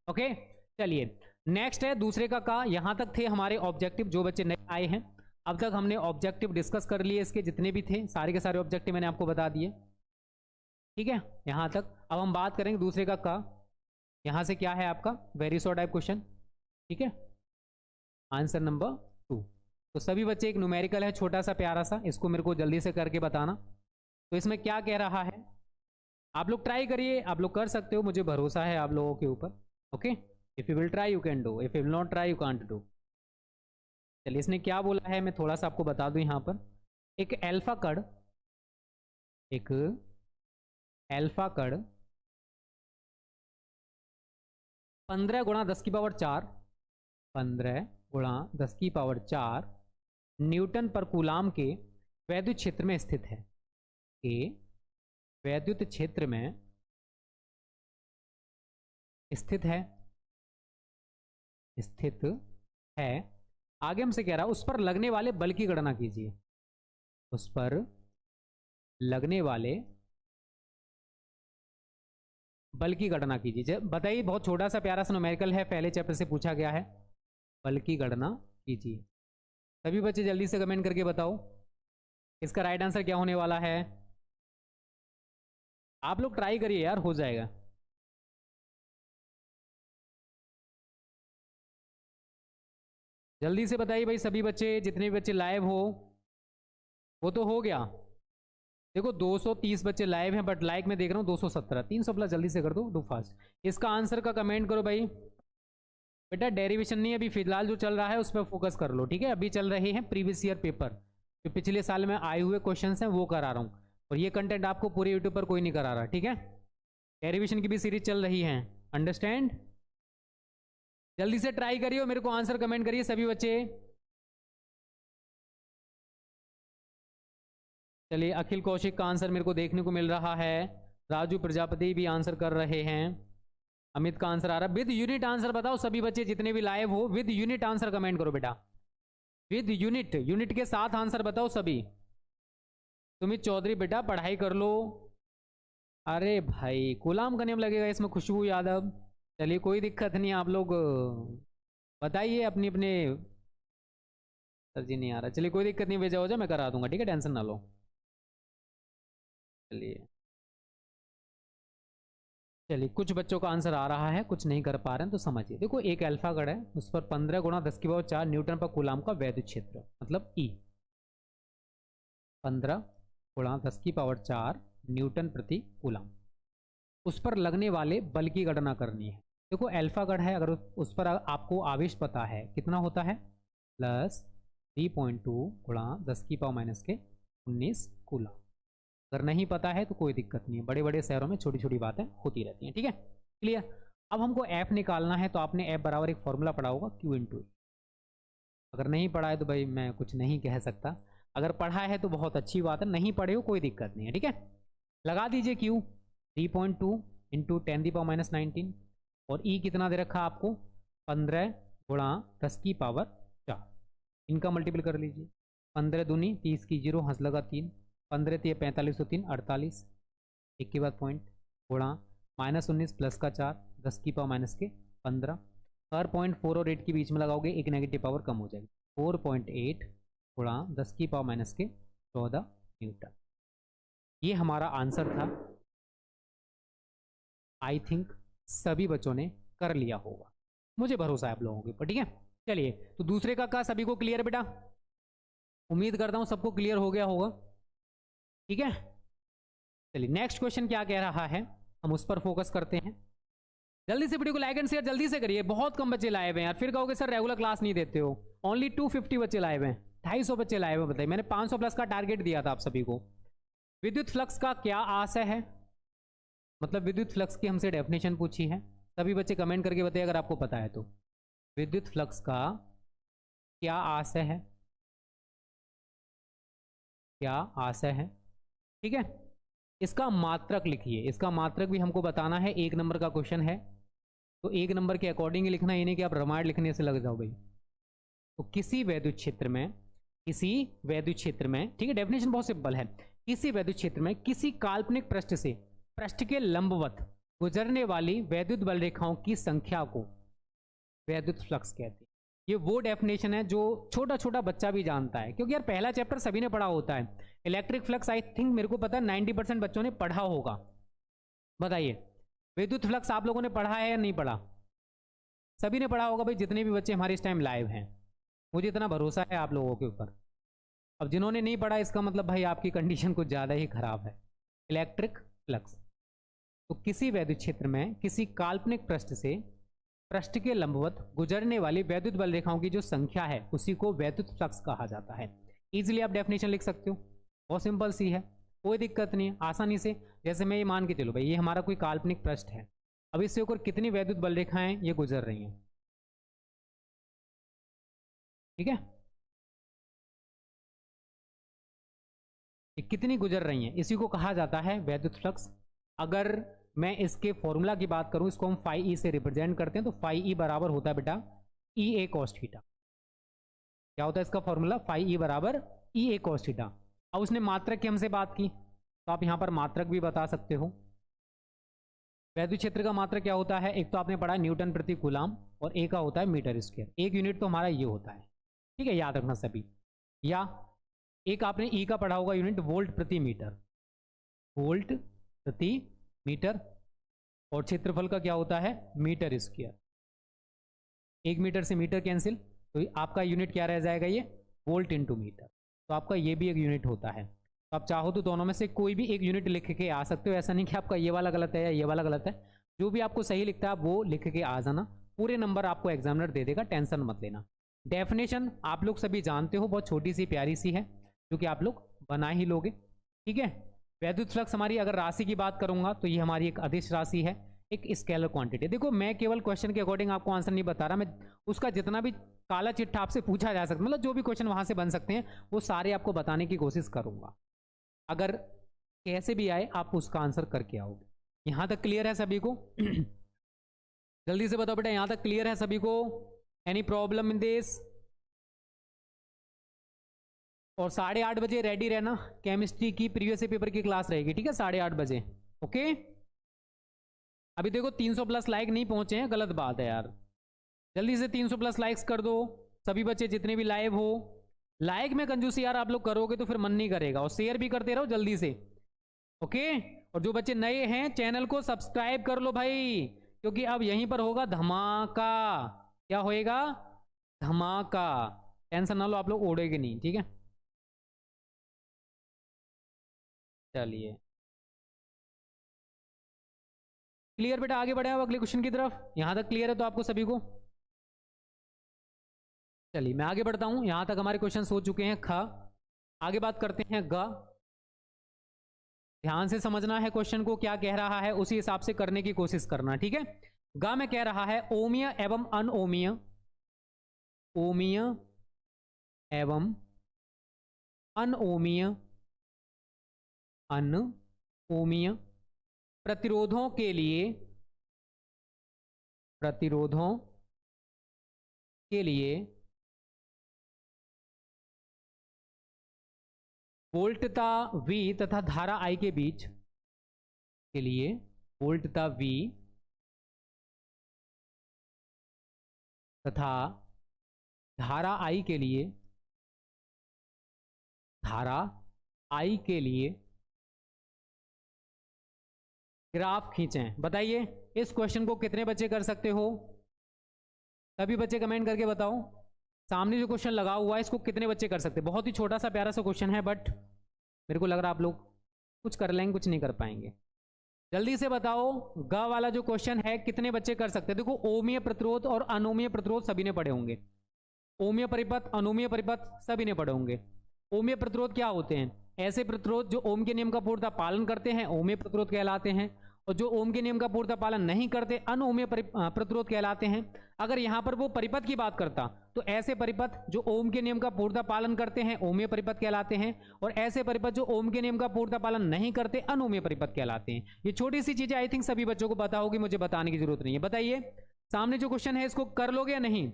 ओके। चलिए नेक्स्ट है दूसरे का यहां तक थे हमारे ऑब्जेक्टिव। जो बच्चे नए आए हैं अब तक हमने ऑब्जेक्टिव डिस्कस कर लिए, इसके जितने भी थे सारे के सारे ऑब्जेक्टिव मैंने आपको बता दिए, ठीक है यहां तक। अब हम बात करेंगे दूसरे का। यहां से क्या है आपका वेरी शॉर्ट टाइप क्वेश्चन, ठीक है, आंसर नंबर 2। तो सभी बच्चे एक न्यूमेरिकल है छोटा सा प्यारा सा, इसको मेरे को जल्दी से करके बताना। तो इसमें क्या कह रहा है, आप लोग ट्राई करिए, आप लोग कर सकते हो, मुझे भरोसा है आप लोगों के ऊपर, okay. If you will try you can do, if you will not try you can't do. चलिए इसने क्या बोला है मैं थोड़ा सा आपको बता दूं। यहाँ पर एक एल्फा कण, एक एल्फा कण 15 गुणा 10 की पावर 4, 15 गुणा 10 की पावर 4 न्यूटन पर कूलाम के वैद्युत क्षेत्र में स्थित है। के वैद्युत क्षेत्र में स्थित है, स्थित है। आगे हमसे कह रहा है उस पर लगने वाले बल की गणना कीजिए, उस पर लगने वाले बल की गणना कीजिए। बताइए, बहुत छोटा सा प्यारा सा न्यूमेरिकल है, पहले चैप्टर से पूछा गया है। बल की गणना कीजिए। सभी बच्चे जल्दी से कमेंट करके बताओ इसका राइट आंसर क्या होने वाला है। आप लोग ट्राई करिए यार, हो जाएगा। जल्दी से बताइए भाई सभी बच्चे, जितने भी बच्चे लाइव हो। वो तो हो गया, देखो 230 बच्चे लाइव हैं, बट लाइक मैं देख रहा हूँ 217, 300 प्लस जल्दी से कर दो, डू फास्ट। इसका आंसर का कमेंट करो भाई। बेटा डेरिवेशन नहीं, अभी फिलहाल जो चल रहा है उस पर फोकस कर लो, ठीक है। अभी चल रहे हैं प्रीवियस ईयर पेपर, जो पिछले साल में आए हुए क्वेश्चंस हैं वो करा रहा हूँ, और ये कंटेंट आपको पूरे यूट्यूब पर कोई नहीं करा रहा, ठीक है। डेरिवेशन की भी सीरीज चल रही है, अंडरस्टैंड। जल्दी से ट्राई करिए और मेरे को आंसर कमेंट करिए सभी बच्चे। चलिए अखिल कौशिक का आंसर मेरे को देखने को मिल रहा है, राजू प्रजापति भी आंसर कर रहे हैं, अमित का आंसर आ रहा है। विद यूनिट आंसर बताओ सभी बच्चे जितने भी लाइव हो, विद यूनिट आंसर कमेंट करो बेटा, विद यूनिट, यूनिट के साथ आंसर बताओ सभी। सुमित चौधरी बेटा पढ़ाई कर लो। अरे भाई कूलाम का नियम लगेगा इसमें, खुशबू यादव। चलिए कोई दिक्कत नहीं, आप लोग बताइए अपनी अपने। सर जी नहीं आ रहा, चलिए कोई दिक्कत नहीं, भेजा हो जाए मैं करा दूंगा, ठीक है, टेंशन ना लो। चलिए चलिए कुछ बच्चों का आंसर आ रहा है, कुछ नहीं कर पा रहे हैं, तो समझिए। देखो एक अल्फा गढ़ है, उस पर 15 गुणा 10⁴ न्यूटन पर कूलाम का वैद्युत क्षेत्र, मतलब ई 15 गुणा 10⁴ न्यूटन प्रति कूलाम। उस पर लगने वाले बल की गणना करनी है। देखो अल्फा गढ़ है, अगर उस पर आपको आवेश पता है कितना होता है, प्लस 3.2 गुणा 10⁻⁻19 कूलाम। अगर नहीं पता है तो कोई दिक्कत नहीं है, बड़े बड़े शहरों में छोटी छोटी बातें होती रहती हैं, ठीक है, क्लियर। अब हमको एफ निकालना है, तो आपने एफ बराबर एक फॉर्मूला पढ़ा होगा, क्यू इंटू ए। अगर नहीं पढ़ा है तो भाई मैं कुछ नहीं कह सकता, अगर पढ़ा है तो बहुत अच्छी बात है, नहीं पढ़े हो कोई दिक्कत नहीं है, ठीक है। लगा दीजिए क्यू 3.2 इंटू 10⁻⁹, और ई कितना दे रखा आपको 15 गुणा 10⁴ इनका मल्टीपल कर लीजिए। 15 दूनी 30 की 0 हंस लगा 3, 15 3 45 तो 3 48, एक के बाद पॉइंट गुणा -19 प्लस का 4 10⁻⁻15। हर पॉइंट 4 और 8 के बीच में लगाओगे, एक नेगेटिव पावर कम हो जाएगी। 4.8 गुणा 10⁻⁻14 न्यूटन। ये हमारा आंसर था। आई थिंक सभी बच्चों ने कर लिया होगा, मुझे भरोसा है आप लोगों के ऊपर, ठीक है। चलिए तो दूसरे का सभी को क्लियर है बेटा, उम्मीद करता हूं सबको क्लियर हो गया होगा, ठीक है। चलिए नेक्स्ट क्वेश्चन क्या कह रहा है, हम उस पर फोकस करते हैं। जल्दी से वीडियो को लाइक एंड शेयर जल्दी से करिए, बहुत कम बच्चे लाए हुए हैं यार, फिर कहोगे सर रेगुलर क्लास नहीं देते हो। ओनली 250 बच्चे लाए हुए हैं, 250 बच्चे लाए हुए हैं। बताइए, मैंने 500 प्लस का टारगेट दिया था आप सभी को। विद्युत फ्लक्स का क्या आशय है, मतलब विद्युत फ्लक्स की हमसे डेफिनेशन पूछी है। सभी बच्चे कमेंट करके बताइए अगर आपको पता है तो। विद्युत फ्लक्स का क्या आशय है, क्या आशय है, ठीक है। इसका मात्रक लिखिए, इसका मात्रक भी हमको बताना है, 1 नंबर का क्वेश्चन है, तो 1 नंबर के अकॉर्डिंग ही लिखना, ये नहीं कि आप रामायण लिखने से लग जाओ भाई। तो किसी वैद्युत क्षेत्र में, किसी वैद्युत क्षेत्र में, ठीक है, डेफिनेशन बहुत सिंपल है। किसी वैद्युत क्षेत्र में किसी काल्पनिक पृष्ठ से पृष्ठ के लंबवत गुजरने वाली वैद्युत बल रेखाओं की संख्या को वैद्युत फ्लक्स कहते हैं। ये वो डेफिनेशन है जो छोटा छोटा बच्चा भी जानता है, क्योंकि यार पहला चैप्टर सभी ने पढ़ा होता है। इलेक्ट्रिक फ्लक्स आई थिंक मेरे को पता है 90% बच्चों ने पढ़ा होगा। बताइए विद्युत फ्लक्स आप लोगों ने पढ़ा है या नहीं पढ़ा? सभी ने पढ़ा होगा भाई, जितने भी बच्चे हमारे इस टाइम लाइव हैं, मुझे इतना भरोसा है आप लोगों के ऊपर। अब जिन्होंने नहीं पढ़ा इसका मतलब भाई आपकी कंडीशन कुछ ज़्यादा ही खराब है। इलेक्ट्रिक फ्लक्स, तो किसी वैद्युत क्षेत्र में किसी काल्पनिक पृष्ठ से पृष्ठ के लंबवत गुजरने वाली वैद्युत बल रेखाओं की जो संख्या है उसी को वैद्युत फ्लक्स कहा जाता है। इजीली आप डेफिनेशन लिख सकते हो, बहुत सिंपल सी है, कोई दिक्कत नहीं है, आसानी से। जैसे मैं ये मान के चलो भाई ये हमारा कोई काल्पनिक पृष्ठ है, अब इससे ऊपर कितनी वैद्युत बल रेखाएं ये गुजर रही हैं, ठीक है, ये कितनी गुजर रही हैं, इसी को कहा जाता है वैद्युत फ्लक्स। अगर मैं इसके फॉर्मूला की बात करूं, इसको हम फाई ई से रिप्रेजेंट करते हैं, तो फाई ई बराबर होता है बेटा ई ए कॉस थीटा। क्या होता है इसका फॉर्मूला? फाई ई बराबर ई ए कॉस थीटा। अब उसने मात्रक की हमसे बात की, तो आप यहां पर मात्रक भी बता सकते हो। वैद्युत क्षेत्र का मात्रक क्या होता है? एक तो आपने पढ़ा न्यूटन प्रति कूलाम, और एक का होता है मीटर स्क्वायर। एक यूनिट तो हमारा ये होता है, ठीक है, याद रखना सभी। या एक आपने ई का पढ़ा होगा यूनिट, वोल्ट प्रति मीटर, वोल्ट प्रति मीटर। और क्षेत्रफल का क्या होता है? Metre square. 1 मीटर से मीटर कैंसिल, तो आपका यूनिट क्या रह जाएगा? ये वोल्ट इंटू मीटर। तो आपका ये भी एक यूनिट होता है। तो आप चाहो तो दोनों में से कोई भी एक यूनिट लिख के आ सकते हो, ऐसा नहीं कि आपका ये वाला गलत है या ये वाला गलत है। जो भी आपको सही लिखता है आप वो लिख के आ जाना, पूरे नंबर आपको एग्जामिनर दे देगा, टेंशन मत लेना। डेफिनेशन आप लोग सभी जानते हो, बहुत छोटी सी प्यारी सी है, जो कि आप लोग बना ही लोगे, ठीक है। वैद्युत फ्लक्स हमारी, अगर राशि की बात करूंगा तो ये हमारी एक अदिश राशि है, एक स्केलर क्वांटिटी। देखो मैं केवल क्वेश्चन के अकॉर्डिंग आपको आंसर नहीं बता रहा, मैं उसका जितना भी काला चिट्ठा आपसे पूछा जा सकता, मतलब जो भी क्वेश्चन वहां से बन सकते हैं वो सारे आपको बताने की कोशिश करूंगा। अगर कैसे भी आए आप उसका आंसर करके आओगे। यहां तक क्लियर है सभी को? जल्दी से बताओ बेटा, यहां तक क्लियर है सभी को? Any problem in this? और 8:30 बजे रेडी रहना, केमिस्ट्री की प्रीवियस पेपर की क्लास रहेगी, ठीक है, 8:30 बजे, ओके। अभी देखो 300 प्लस लाइक नहीं पहुंचे हैं, गलत बात है यार, जल्दी से 300 प्लस लाइक्स कर दो सभी बच्चे जितने भी लाइव हो। लाइक में कंजूसी यार आप लोग करोगे तो फिर मन नहीं करेगा, और शेयर भी करते रहो जल्दी से, ओके। और जो बच्चे नए हैं चैनल को सब्सक्राइब कर लो भाई, क्योंकि अब यहीं पर होगा धमाका। क्या होएगा? धमाका। टेंशन ना लो, आप लोग उड़ेगे नहीं, ठीक है। चलिए क्लियर बेटा, आगे बढ़े अब अगले क्वेश्चन की तरफ। यहां तक क्लियर है तो आपको सभी को? चलिए मैं आगे बढ़ता हूं, यहां तक हमारे क्वेश्चन हो चुके हैं ख। आगे बात करते हैं ग। ध्यान से समझना है क्वेश्चन को, क्या कह रहा है उसी हिसाब से करने की कोशिश करना, ठीक है। ग में कह रहा है ओमीय एवं अनओमीय, ओमीय एवं अनओमीय, अनओमीय प्रतिरोधों के लिए, प्रतिरोधों के लिए वोल्टता V तथा धारा I के बीच, के लिए वोल्टता V तथा धारा I के लिए, धारा I के लिए ग्राफ खींचें। बताइए इस क्वेश्चन को कितने बच्चे कर सकते हो? सभी बच्चे कमेंट करके बताओ। सामने जो क्वेश्चन लगा हुआ है इसको कितने बच्चे कर सकते हैं? बहुत ही छोटा सा प्यारा सा क्वेश्चन है, बट मेरे को लग रहा है आप लोग कुछ कर लेंगे, कुछ नहीं कर पाएंगे। जल्दी से बताओ, ग वाला जो क्वेश्चन है कितने बच्चे कर सकते हैं? देखो ओमीय प्रतिरोध और अनोमीय प्रतिरोध सभी ने पढ़े होंगे, ओमीय परिपथ अनोमीय परिपथ सभी ने पढ़े होंगे। ओमीय प्रतिरोध क्या होते हैं? ऐसे प्रतिरोध जो ओम के नियम का पूर्णतः पालन करते हैं ओमीय प्रतिरोध कहलाते हैं, और जो ओम के नियम का पूर्णतः पालन नहीं करते अनओमीय प्रतिरोध कहलाते हैं। अगर यहां पर वो परिपथ की बात करता तो ऐसे परिपथ जो ओम के नियम का पूर्णतः पालन करते हैं ओमीय परिपथ कहलाते हैं, और ऐसे परिपथ जो ओम के नियम का पूर्णतः पालन नहीं करते अनओमीय परिपथ कहलाते हैं। ये छोटी सी चीजें आई थिंक सभी बच्चों को पता होगी, मुझे बताने की जरूरत नहीं है। बताइए सामने जो क्वेश्चन है इसको कर लोगे या नहीं?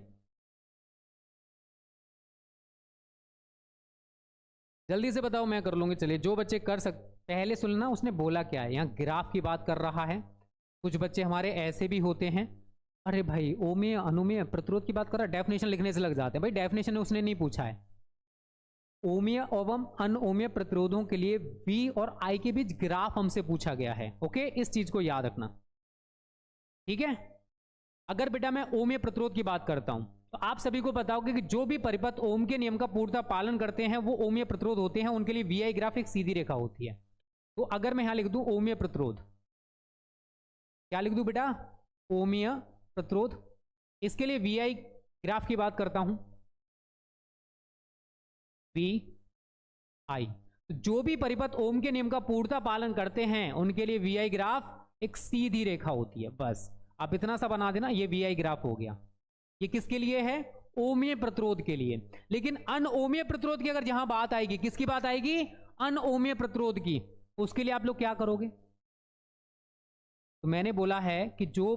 जल्दी से बताओ, मैं कर लूंगी। चलिए जो बच्चे कर पहले सुनना उसने बोला क्या है। यहाँ ग्राफ की बात कर रहा है। कुछ बच्चे हमारे ऐसे भी होते हैं, अरे भाई ओमीय अनुमेय प्रतिरोध की बात कर रहा है, डेफिनेशन लिखने से लग जाते हैं। भाई डेफिनेशन उसने नहीं पूछा है। ओमीय एवं अनओमीय प्रतिरोधों के लिए V और I के बीच ग्राफ हमसे पूछा गया है। ओके, इस चीज को याद रखना, ठीक है। अगर बेटा मैं ओमीय प्रतिरोध की बात करता हूं तो आप सभी को पता होगा कि जो भी परिपथ ओम के नियम का पूर्णतः पालन करते हैं वो ओमीय प्रतिरोध होते हैं, उनके लिए VI ग्राफ एक सीधी रेखा होती है। तो अगर मैं यहां लिख दूं ओमीय प्रतिरोध, क्या लिख दूं बेटा? ओमीय प्रतिरोध। इसके लिए VI ग्राफ की बात करता हूं, VI। जो भी परिपथ ओम के नियम का पूर्णतः पालन करते हैं उनके लिए VI ग्राफ एक सीधी रेखा होती है। बस आप इतना सा बना देना, ये VI ग्राफ हो गया। ये किसके लिए है? ओमीय प्रतिरोध के लिए। लेकिन अनओमीय प्रतिरोध की अगर जहां बात आएगी, किसकी बात आएगी? अनओमीय प्रतिरोध की। उसके लिए आप लोग क्या करोगे? तो मैंने बोला है कि जो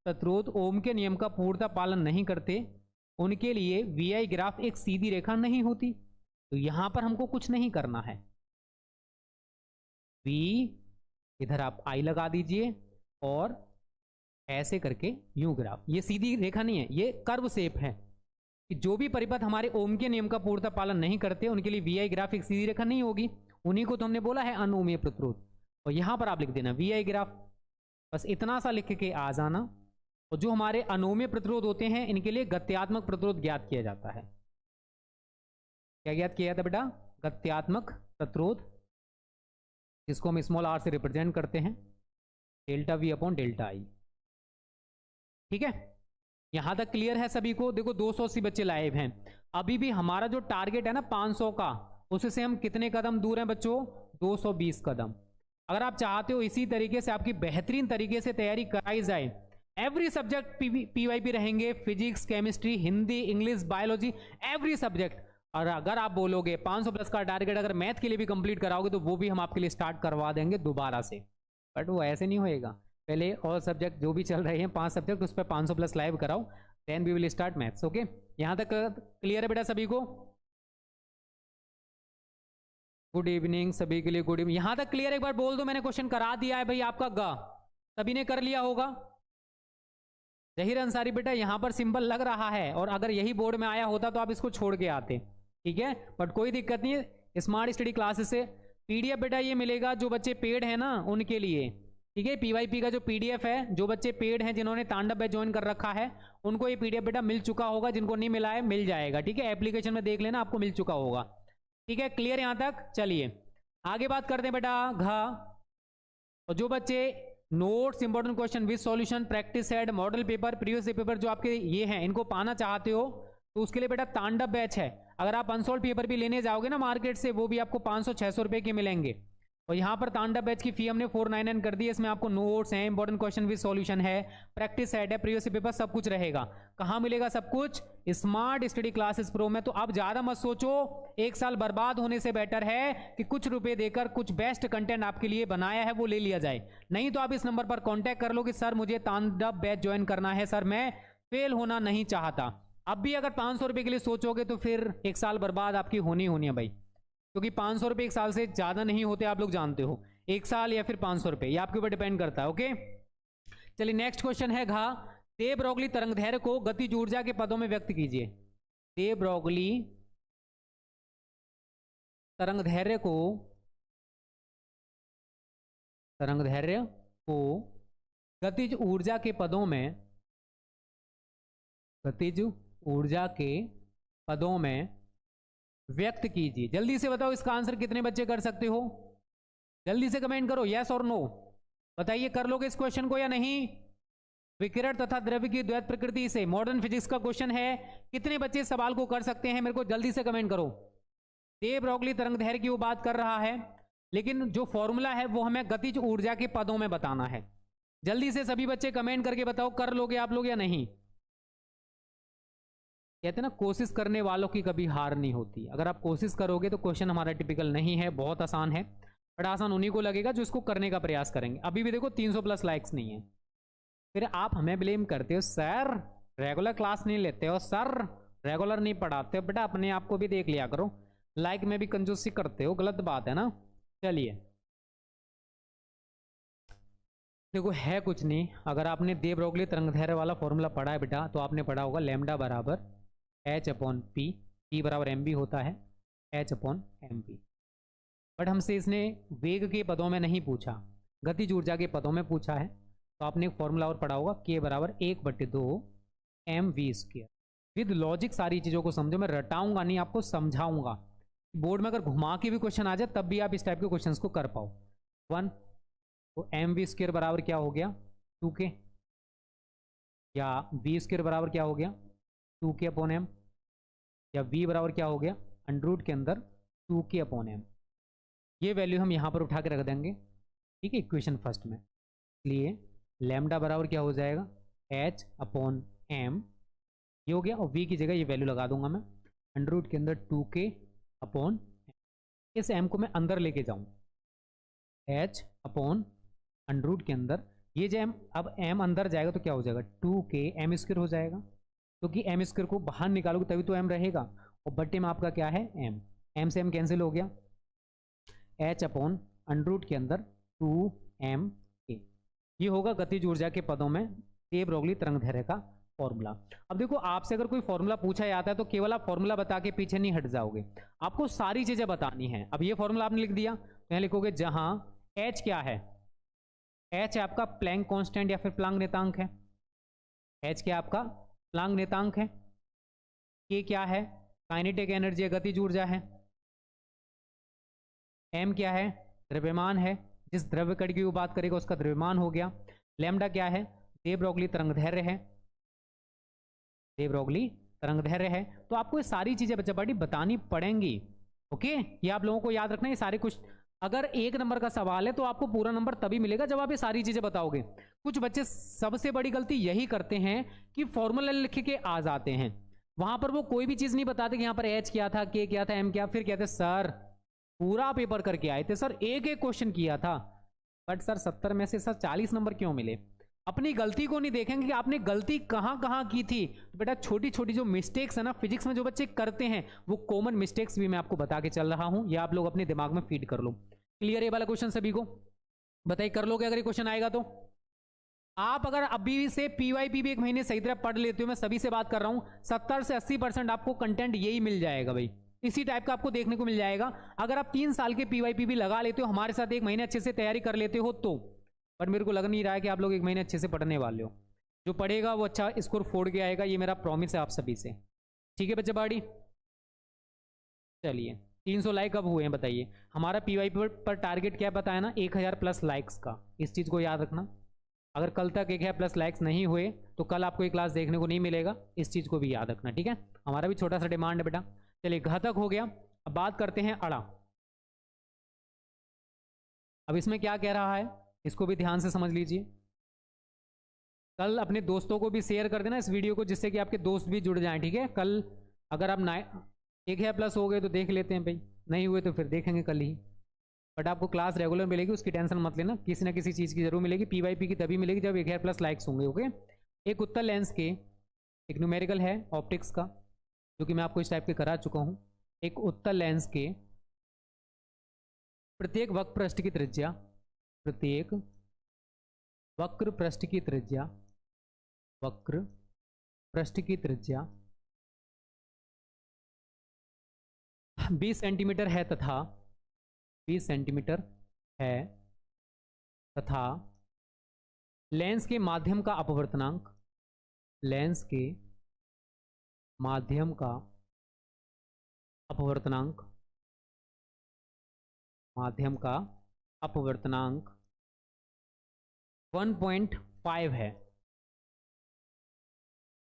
प्रतिरोध ओम के नियम का पूर्णतः पालन नहीं करते उनके लिए VI ग्राफ एक सीधी रेखा नहीं होती। तो यहां पर हमको कुछ नहीं करना है। V इधर आप I लगा दीजिए और ऐसे करके यूं ग्राफ। ये सीधी रेखा नहीं है, ये कर्व शेप है कि जो भी परिपथ हमारे ओम के नियम का पूर्णतः पालन नहीं करते उनके लिए VI ग्राफ एक सीधी रेखा नहीं होगी। उन्हीं को तो हमने बोला है अनओमीय प्रतिरोध। और यहां पर आप लिख देना VI ग्राफ, बस इतना सा लिख के आ जाना। और जो हमारे अनओमीय प्रतिरोध होते हैं इनके लिए गत्यात्मक प्रतिरोध ज्ञात किया जाता है। क्या ज्ञात किया जाता है बेटा? गत्यात्मक प्रतिरोध, जिसको हम स्मॉल r से रिप्रेजेंट करते हैं, delta V upon delta I। ठीक है, यहां तक क्लियर है सभी को? देखो 280 बच्चे लाइव हैं। अभी भी हमारा जो टारगेट है ना 500 का, उससे हम कितने कदम दूर हैं बच्चों? 220 कदम। अगर आप चाहते हो इसी तरीके से आपकी बेहतरीन तरीके से तैयारी कराई जाए, एवरी सब्जेक्ट PYP रहेंगे, physics, chemistry, Hindi, English, biology, every subject. और अगर आप बोलोगे 500 प्लस का टारगेट अगर मैथ के लिए भी कंप्लीट कराओगे तो वो भी हम आपके लिए स्टार्ट करवा देंगे दोबारा से। बट वो ऐसे नहीं होएगा, पहले और सब्जेक्ट जो भी चल रहे हैं 5 सब्जेक्ट उस पर 500 प्लस लाइव कराओ, then we will start maths. Okay, यहां तक क्लियर है बेटा सभी को? गुड इवनिंग सभी के लिए, गुड इवनिंग। यहां तक क्लियर? एक बार बोल दो मैंने क्वेश्चन करा दिया है भाई आपका ग, सभी ने कर लिया होगा। जहीर अंसारी बेटा यहां पर सिंबल लग रहा है, और अगर यही बोर्ड में आया होता तो आप इसको छोड़ के आते, ठीक है। बट कोई दिक्कत नहीं है, स्मार्ट स्टडी क्लासेस से PDF बेटा ये मिलेगा जो बच्चे पेड है ना उनके लिए, ठीक है। PYP का जो PDF है, जो बच्चे पेड हैं जिन्होंने तांडव बैच ज्वाइन कर रखा है उनको ये PDF बेटा मिल चुका होगा, जिनको नहीं मिला है मिल जाएगा, ठीक है। एप्लीकेशन में देख लेना, आपको मिल चुका होगा, ठीक है। क्लियर यहाँ तक? चलिए आगे बात करते हैं बेटा घ। और जो बच्चे notes, important question with solution, practice set, model paper, previous paper जो आपके ये हैं इनको पाना चाहते हो तो उसके लिए बेटा तांडव बैच है। अगर आप अनसोल्व पेपर भी लेने जाओगे ना मार्केट से, वो भी आपको 500-600 रुपए के मिलेंगे। और यहाँ पर तांडव बैच की फी हमने 499 कर दी है। इसमें आपको नोट्स हैं, इंपॉर्टेंट क्वेश्चन विद सॉल्यूशन है, प्रैक्टिस सेट है, प्रीवियस पेपर, सब कुछ रहेगा। कहाँ मिलेगा सब कुछ? स्मार्ट स्टडी क्लासेस प्रो में। तो आप ज्यादा मत सोचो, एक साल बर्बाद होने से बेटर है कि कुछ रुपए देकर कुछ बेस्ट कंटेंट आपके लिए बनाया है वो ले लिया जाए। नहीं तो आप इस नंबर पर कॉन्टैक्ट कर लो कि सर मुझे तांडव बैच ज्वाइन करना है, सर मैं फेल होना नहीं चाहता। अब भी अगर 500 रुपए के लिए सोचोगे तो फिर एक साल बर्बाद आपकी होनी है भाई, क्योंकि 500 रुपये एक साल से ज़्यादा नहीं होते, आप लोग जानते हो। एक साल या फिर 500 रुपये, ये आपके ऊपर डिपेंड करता है। ओके चलिए नेक्स्ट क्वेश्चन है घा। दे ब्रोगली तरंगधैर्य को गतिज ऊर्जा के पदों में व्यक्त कीजिए। दे ब्रोगली तरंगधैर्य को गतिज ऊर्जा के पदों में, गतिज ऊर्जा के पदों में व्यक्त कीजिए। जल्दी से बताओ इसका आंसर कितने बच्चे कर सकते हो? जल्दी से कमेंट करो, यस और नो। बताइए कर लोगे इस क्वेश्चन को या नहीं? विकिरण तथा द्रव्य की द्वैत प्रकृति से मॉडर्न फिजिक्स का क्वेश्चन है। कितने बच्चे इस सवाल को कर सकते हैं? मेरे को जल्दी से कमेंट करो। दे ब्रोगली तरंगधैर्य की वो बात कर रहा है, लेकिन जो फॉर्मूला है वो हमें गतिज ऊर्जा के पदों में बताना है। जल्दी से सभी बच्चे कमेंट करके बताओ कर लोगे आप लोग या नहीं। कहते हैं ना कोशिश करने वालों की कभी हार नहीं होती। अगर आप कोशिश करोगे तो क्वेश्चन हमारा टिपिकल नहीं है, बहुत आसान है, बट आसान उन्हीं को लगेगा जो इसको करने का प्रयास करेंगे। अभी भी देखो 300+ लाइक्स नहीं है, फिर आप हमें ब्लेम करते हो सर रेगुलर क्लास नहीं लेते हो, सर रेगुलर नहीं पढ़ाते हो। बेटा अपने आप को भी देख लिया करो, लाइक में भी कंजूसी करते हो, गलत बात है ना। चलिए देखो है कुछ नहीं। अगर आपने दे ब्रोगली तरंगधैर्य वाला फॉर्मूला पढ़ा है बेटा तो आपने पढ़ा होगा लैम्डा बराबर H/P, P बराबर mv होता है H/mv। बट हमसे इसने वेग के पदों में नहीं पूछा, गतिज ऊर्जा के पदों में पूछा है। तो आपने एक फॉर्मूला और पढ़ा होगा k बराबर 1/2 mv²। विद लॉजिक सारी चीज़ों को समझो, मैं रटाऊंगा नहीं, आपको समझाऊंगा। बोर्ड में अगर घुमा के भी क्वेश्चन आ जाए तब भी आप इस टाइप के क्वेश्चन को कर पाओ। 1 तो mv² बराबर क्या हो गया 2k, या v² बराबर क्या हो गया 2k/m, या v बराबर क्या हो गया अंडर के अंदर 2k/m। ये वैल्यू हम यहाँ पर उठा के रख देंगे, ठीक है, इक्वेशन फर्स्ट में। इसलिए लैम्डा बराबर क्या हो जाएगा H/m, ये हो गया। और v की जगह ये वैल्यू लगा दूंगा मैं अंडर के अंदर 2k/m। इस m को मैं अंदर लेके जाऊँ H/अंडर के अंदर, ये जब अब m अंदर जाएगा तो क्या हो जाएगा 2k/m² हो जाएगा, क्योंकि m² को बाहर निकालोगे तभी तो m रहेगा। और बट्टे में आपका क्या है m से m कैंसिल हो गया, H/अंडर के अंदर 2m। ये होगा गतिज ऊर्जा के पदों में दे ब्रोगली तरंगधैर्य का फॉर्मूला। अब देखो आपसे अगर कोई फॉर्मूला पूछा जाता है तो केवल आप फॉर्मूला बता के पीछे नहीं हट जाओगे, आपको सारी चीजें बतानी है। अब ये फॉर्मूला आपने लिख दिया, तो यहाँ लिखोगे जहां h क्या है, h आपका प्लैंक कांस्टेंट या फिर प्लांक नियतांक है, h क्या आपका प्लांक नियतांक है, k क्या है काइनेटिक एनर्जी है गतिज ऊर्जा है, m क्या है द्रव्यमान है, जिस द्रव्य कण की वो बात करेगा उसका द्रव्यमान हो गया, लैम्डा क्या है दे ब्रोगली तरंगधैर्य है, दे ब्रोगली तरंगधैर्य है। तो आपको ये सारी चीजें बच्चा बड़ी बतानी पड़ेंगी। ओके ये आप लोगों को याद रखना, ये सारे कुछ अगर 1 नंबर का सवाल है तो आपको पूरा नंबर तभी मिलेगा जब आप ये सारी चीजें बताओगे। कुछ बच्चे सबसे बड़ी गलती यही करते हैं कि फॉर्मूला लिख के आ जाते हैं, वहां पर वो कोई भी चीज नहीं बताते कि यहाँ पर h क्या था, k क्या था, m क्या, फिर कहते सर पूरा पेपर करके आए थे सर, एक क्वेश्चन किया था, बट सर 70 में से सर 40 नंबर क्यों मिले। अपनी गलती को नहीं देखेंगे कि आपने गलती कहाँ कहाँ की थी। तो बेटा छोटी छोटी जो मिस्टेक्स है ना फिजिक्स में जो बच्चे करते हैं वो कॉमन मिस्टेक्स भी मैं आपको बता के चल रहा हूँ, ये आप लोग अपने दिमाग में फीड कर लो। क्लियर ये वाला क्वेश्चन सभी को? बताइए कर लोगे अगर ये क्वेश्चन आएगा तो। आप अगर अभी से PYP भी 1 महीने सही तरह पढ़ लेते हो, मैं सभी से बात कर रहा हूँ, 70 से 80% आपको कंटेंट यही मिल जाएगा भाई। इसी टाइप का आपको देखने को मिल जाएगा। अगर आप 3 साल के पीवाईपी भी लगा लेते हो, हमारे साथ 1 महीने अच्छे से तैयारी कर लेते हो तो, पर मेरे को लग नहीं रहा है कि आप लोग 1 महीने अच्छे से पढ़ने वाले हो। जो पढ़ेगा वो अच्छा स्कोर फोड़ के आएगा, ये मेरा प्रॉमिस है आप सभी से। ठीक है बच्चा बाड़ी, चलिए 300 लाइक कब हुए हैं बताइए। हमारा पीवाईपी पर टारगेट क्या बताया ना, 1000 प्लस लाइक्स का। इस चीज़ को याद रखना। अगर कल तक 1000 प्लस लाइक्स नहीं हुए तो कल आपको ये क्लास देखने को नहीं मिलेगा, इस चीज़ को भी याद रखना, ठीक है। हमारा भी छोटा सा डिमांड है बेटा। चलिए घातक हो गया, अब बात करते हैं अड़ा। अब इसमें क्या कह रहा है, इसको भी ध्यान से समझ लीजिए। कल अपने दोस्तों को भी शेयर कर देना इस वीडियो को, जिससे कि आपके दोस्त भी जुड़ जाएं, ठीक है। कल अगर आप 1000 प्लस हो गए तो देख लेते हैं भाई, नहीं हुए तो फिर देखेंगे कल ही। बट आपको क्लास रेगुलर मिलेगी, उसकी टेंशन मत लेना, किसी ना किसी चीज़ की जरूर मिलेगी। पीवाईपी की तभी मिलेगी जब 1000 प्लस लाइक्स होंगे, ओके। एक उत्तर लेंस के, एक न्यूमेरिकल है ऑप्टिक्स का, जो कि मैं आपको इस टाइप के करा चुका हूँ। एक उत्तर लेंस के प्रत्येक वक्र पृष्ठ की त्रिज्या, प्रत्येक वक्र पृष्ठ की त्रिज्या, वक्र पृष्ठ की त्रिज्या 20 सेंटीमीटर है तथा 20 सेंटीमीटर है तथा लेंस के माध्यम का अपवर्तनांक, लेंस के माध्यम का अपवर्तनांक, माध्यम का अपवर्तनांक 1.5 है।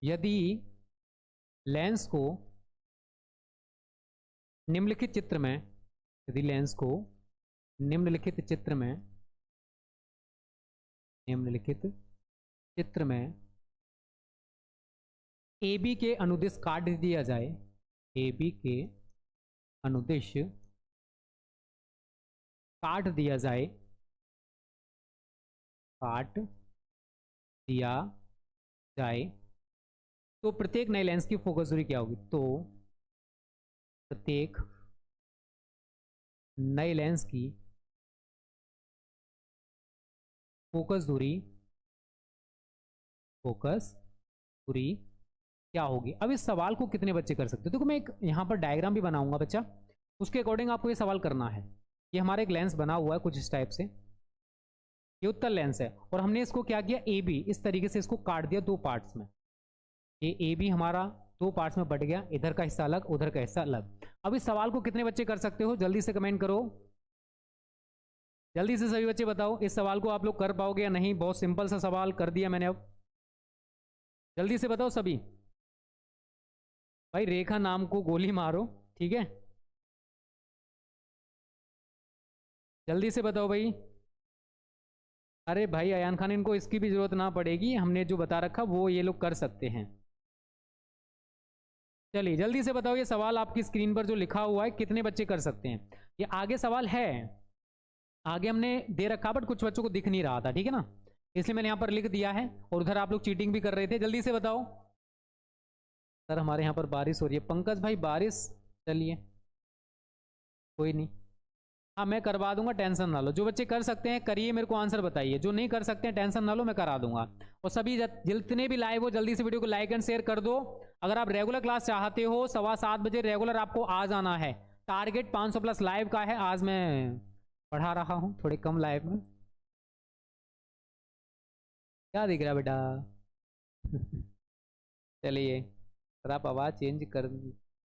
यदि लेंस को निम्नलिखित चित्र में, यदि लेंस को निम्नलिखित चित्र में, निम्नलिखित चित्र में AB के अनुदिश काट दिया जाए, AB के अनुदिश काट दिया जाए, काट दिया जाए, तो प्रत्येक नए लेंस की फोकस दूरी क्या होगी। तो प्रत्येक नए लेंस की फोकस दूरी, फोकस दूरी क्या होगी। अब इस सवाल को कितने बच्चे कर सकते हो, देखो मैं एक यहाँ पर डायग्राम भी बनाऊंगा बच्चा, उसके अकॉर्डिंग आपको ये सवाल करना है। ये हमारा एक लेंस बना हुआ है कुछ इस टाइप से, ये उत्तर लेंस है, और हमने इसको क्या किया, AB इस तरीके से इसको काट दिया 2 पार्ट्स में। ये AB हमारा 2 पार्ट्स में बट गया, इधर का हिस्सा अलग, उधर का हिस्सा अलग। अब इस सवाल को कितने बच्चे कर सकते हो, जल्दी से कमेंट करो, जल्दी से सभी बच्चे बताओ इस सवाल को आप लोग कर पाओगे या नहीं। बहुत सिंपल सा सवाल कर दिया मैंने, अब जल्दी से बताओ सभी। भाई रेखा नाम को गोली मारो, ठीक है, जल्दी से बताओ भाई। अरे भाई अयान खान, इनको इसकी भी जरूरत ना पड़ेगी, हमने जो बता रखा वो ये लोग कर सकते हैं। चलिए जल्दी से बताओ, ये सवाल आपकी स्क्रीन पर जो लिखा हुआ है कितने बच्चे कर सकते हैं। ये आगे सवाल है, आगे हमने दे रखा, बट कुछ बच्चों को दिख नहीं रहा था, ठीक है ना, इसलिए मैंने यहाँ पर लिख दिया है, और उधर आप लोग चीटिंग भी कर रहे थे। जल्दी से बताओ। सर हमारे यहाँ पर बारिश हो रही है। पंकज भाई बारिश, चलिए कोई नहीं, हाँ मैं करवा दूंगा, टेंशन ना लो। जो बच्चे कर सकते हैं करिए, मेरे को आंसर बताइए, जो नहीं कर सकते हैं टेंशन ना लो, मैं करा दूंगा। और सभी जितने भी लाइव हो जल्दी से वीडियो को लाइक एंड शेयर कर दो। अगर आप रेगुलर क्लास चाहते हो 7:15 बजे रेगुलर आपको आ जाना है। टारगेट 500 प्लस लाइव का है, आज मैं पढ़ा रहा हूँ थोड़े कम लाइव में। क्या दिख रहा है बेटा चलिए, अगर आप आवाज़ चेंज कर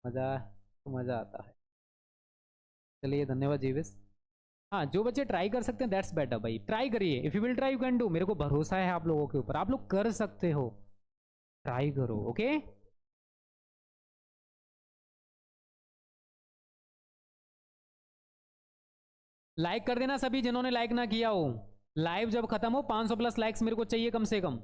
मज़ा तो मज़ा आता है। चलिए धन्यवाद जीविस। हाँ जो बच्चे ट्राई कर सकते हैं दैट्स बेटर भाई, ट्राई करिए, if you will try you can do. मेरे को भरोसा है आप लोगों के ऊपर, आप लोग कर सकते हो, ट्राई करो, ओके। लाइक कर देना सभी जिन्होंने लाइक ना किया हो। लाइव जब खत्म हो 500 प्लस लाइक्स मेरे को चाहिए कम से कम।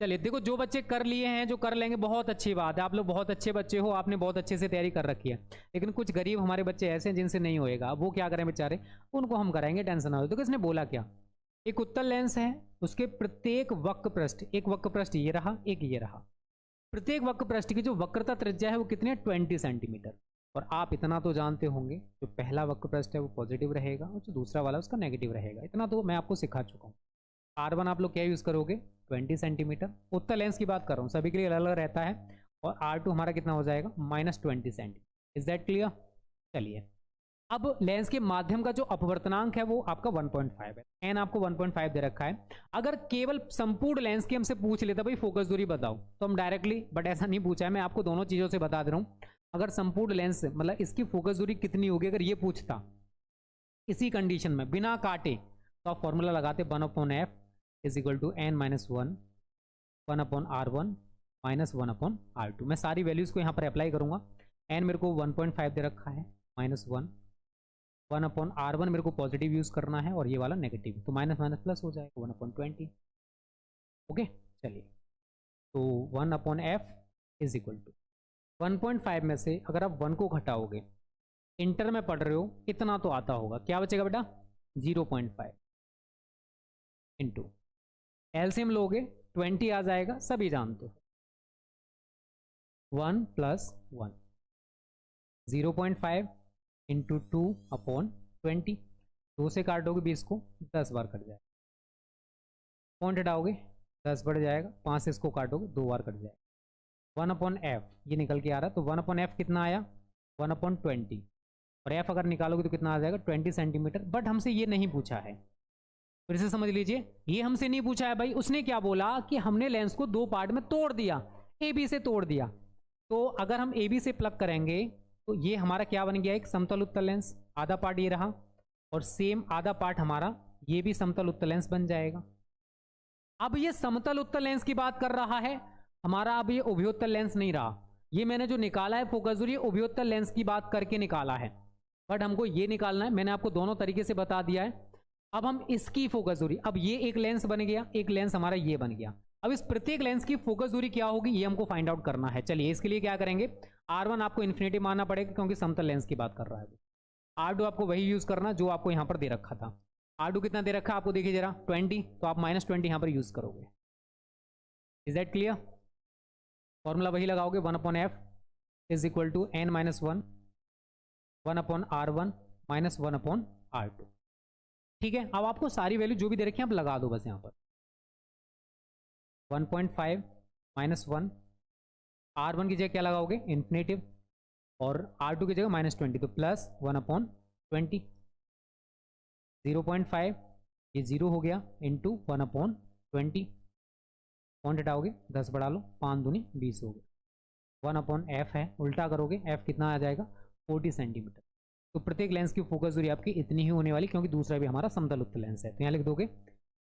चलिए देखो, जो बच्चे कर लिए हैं, जो कर लेंगे बहुत अच्छी बात है, आप लोग बहुत अच्छे बच्चे हो, आपने बहुत अच्छे से तैयारी कर रखी है। लेकिन कुछ गरीब हमारे बच्चे ऐसे हैं जिनसे नहीं होएगा, वो क्या करें बेचारे, उनको हम कराएंगे, टेंशन ना हो। तो किसने बोला क्या, एक उत्तल लेंस है, उसके प्रत्येक वक्र पृष्ठ, एक वक्र पृष्ठ ये रहा, एक ये रहा, प्रत्येक वक्र पृष्ठ की जो वक्रता त्रिज्या है वो कितनी है, 20 सेंटीमीटर। और आप इतना तो जानते होंगे, जो पहला वक्र पृष्ठ है वो पॉजिटिव रहेगा और जो दूसरा वाला उसका नेगेटिव रहेगा, इतना तो मैं आपको सिखा चुका हूँ। R1 आप लोग क्या यूज़ करोगे, 20 सेंटीमीटर। उत्तल लेंस की बात कर रहा हूँ, सभी के लिए अलग अलग रहता है। और R2 हमारा कितना हो जाएगा, -20 सेंटीमीटर। Is that clear? चलिए, अब लेंस के माध्यम का जो अपवर्तनांक है वो आपका 1.5 है, एन आपको 1.5 दे रखा है। अगर केवल संपूर्ण लेंस की हमसे पूछ लेता भाई फोकस दूरी बताओ, तो हम डायरेक्टली, बट ऐसा नहीं पूछा है, मैं आपको दोनों चीज़ों से बता दे रहा हूँ। अगर संपूर्ण लेंस मतलब इसकी फोकस दूरी कितनी होगी, अगर ये पूछता इसी कंडीशन में बिना काटे, तो आप फॉर्मूला लगाते 1/f is equal to n minus 1/r1 minus 1/r2। मैं सारी वैल्यूज़ को यहाँ पर अप्लाई करूँगा। n मेरे को 1.5 दे रखा है, माइनस 1/r1 मेरे को पॉजिटिव यूज़ करना है और ये वाला नेगेटिव, तो माइनस माइनस प्लस हो जाएगा 1/20। ओके, चलिए, तो 1/f इज इक्वल टू 1.5 में से अगर आप 1 को घटाओगे, इंटर में पढ़ रहे हो, इतना तो आता होगा, क्या बचेगा बेटा 0.5 इंटू एलसीएम लोगे 20 आ जाएगा, सभी जानते हो 1 + 1 0.5 इंटू 2/20, 2 से काटोगे 20 को 10 बार कट जाएगा, पॉइंट हटाओगे 10 बढ़ जाएगा, 5 से इसको काटोगे 2 बार कट जाएगा, 1/f ये निकल के आ रहा है, तो 1/f कितना आया 1/20, और f अगर निकालोगे तो कितना आ जाएगा 20 सेंटीमीटर। बट हमसे ये नहीं पूछा है, फिर से समझ लीजिए, ये हमसे नहीं पूछा है भाई। उसने क्या बोला कि हमने लेंस को 2 पार्ट में तोड़ दिया, ए बी से तोड़ दिया, तो अगर हम ए बी से प्लग करेंगे तो ये हमारा क्या बन गया, एक समतल उत्तल लेंस, आधा पार्ट ये रहा और सेम आधा पार्ट हमारा ये भी समतल उत्तल लेंस बन जाएगा। अब ये समतल उत्तल लेंस की बात कर रहा है हमारा, अब ये उभयोत्तल लेंस नहीं रहा। ये मैंने जो निकाला है फोकस दूरी, उभयोत्तल लेंस की बात करके निकाला है, बट हमको ये निकालना है, मैंने आपको दोनों तरीके से बता दिया है। अब हम इसकी फोकस दूरी, अब ये एक लेंस बन गया, एक लेंस हमारा ये बन गया, अब इस प्रत्येक लेंस की फोकस दूरी क्या होगी ये हमको फाइंड आउट करना है। चलिए, इसके लिए क्या करेंगे, R1 आपको इन्फिनिटी मानना पड़ेगा क्योंकि समतल लेंस की बात कर रहा है। R2 आपको वही यूज करना जो आपको यहाँ पर दे रखा था। R2 कितना दे रखा है आपको देखिए जरा 20, तो आप -20 यहाँ पर यूज करोगे। Is that clear? फॉर्मूला वही लगाओगे 1/f is equal to n minus 1/r1 minus 1/r2। ठीक है, अब आपको सारी वैल्यू जो भी दे रखी है आप लगा दो बस यहाँ पर। 1.5 माइनस 1, R1 की जगह क्या लगाओगे इन्फिनेटिव, और R2 की जगह -20, तो प्लस 1/20, 0.5 ये 0 हो गया इंटू 1/20, पॉइंट हटाओगे 10 बढ़ा लो, 5 दूनी 20 हो गया, 1/f है, उल्टा करोगे f कितना आ जाएगा 40 सेंटीमीटर। तो प्रत्येक लेंस की फोकस दूरी आपकी इतनी ही होने वाली, क्योंकि दूसरा भी हमारा समतल उत्तल लेंस है। तो यहाँ लिख दोगे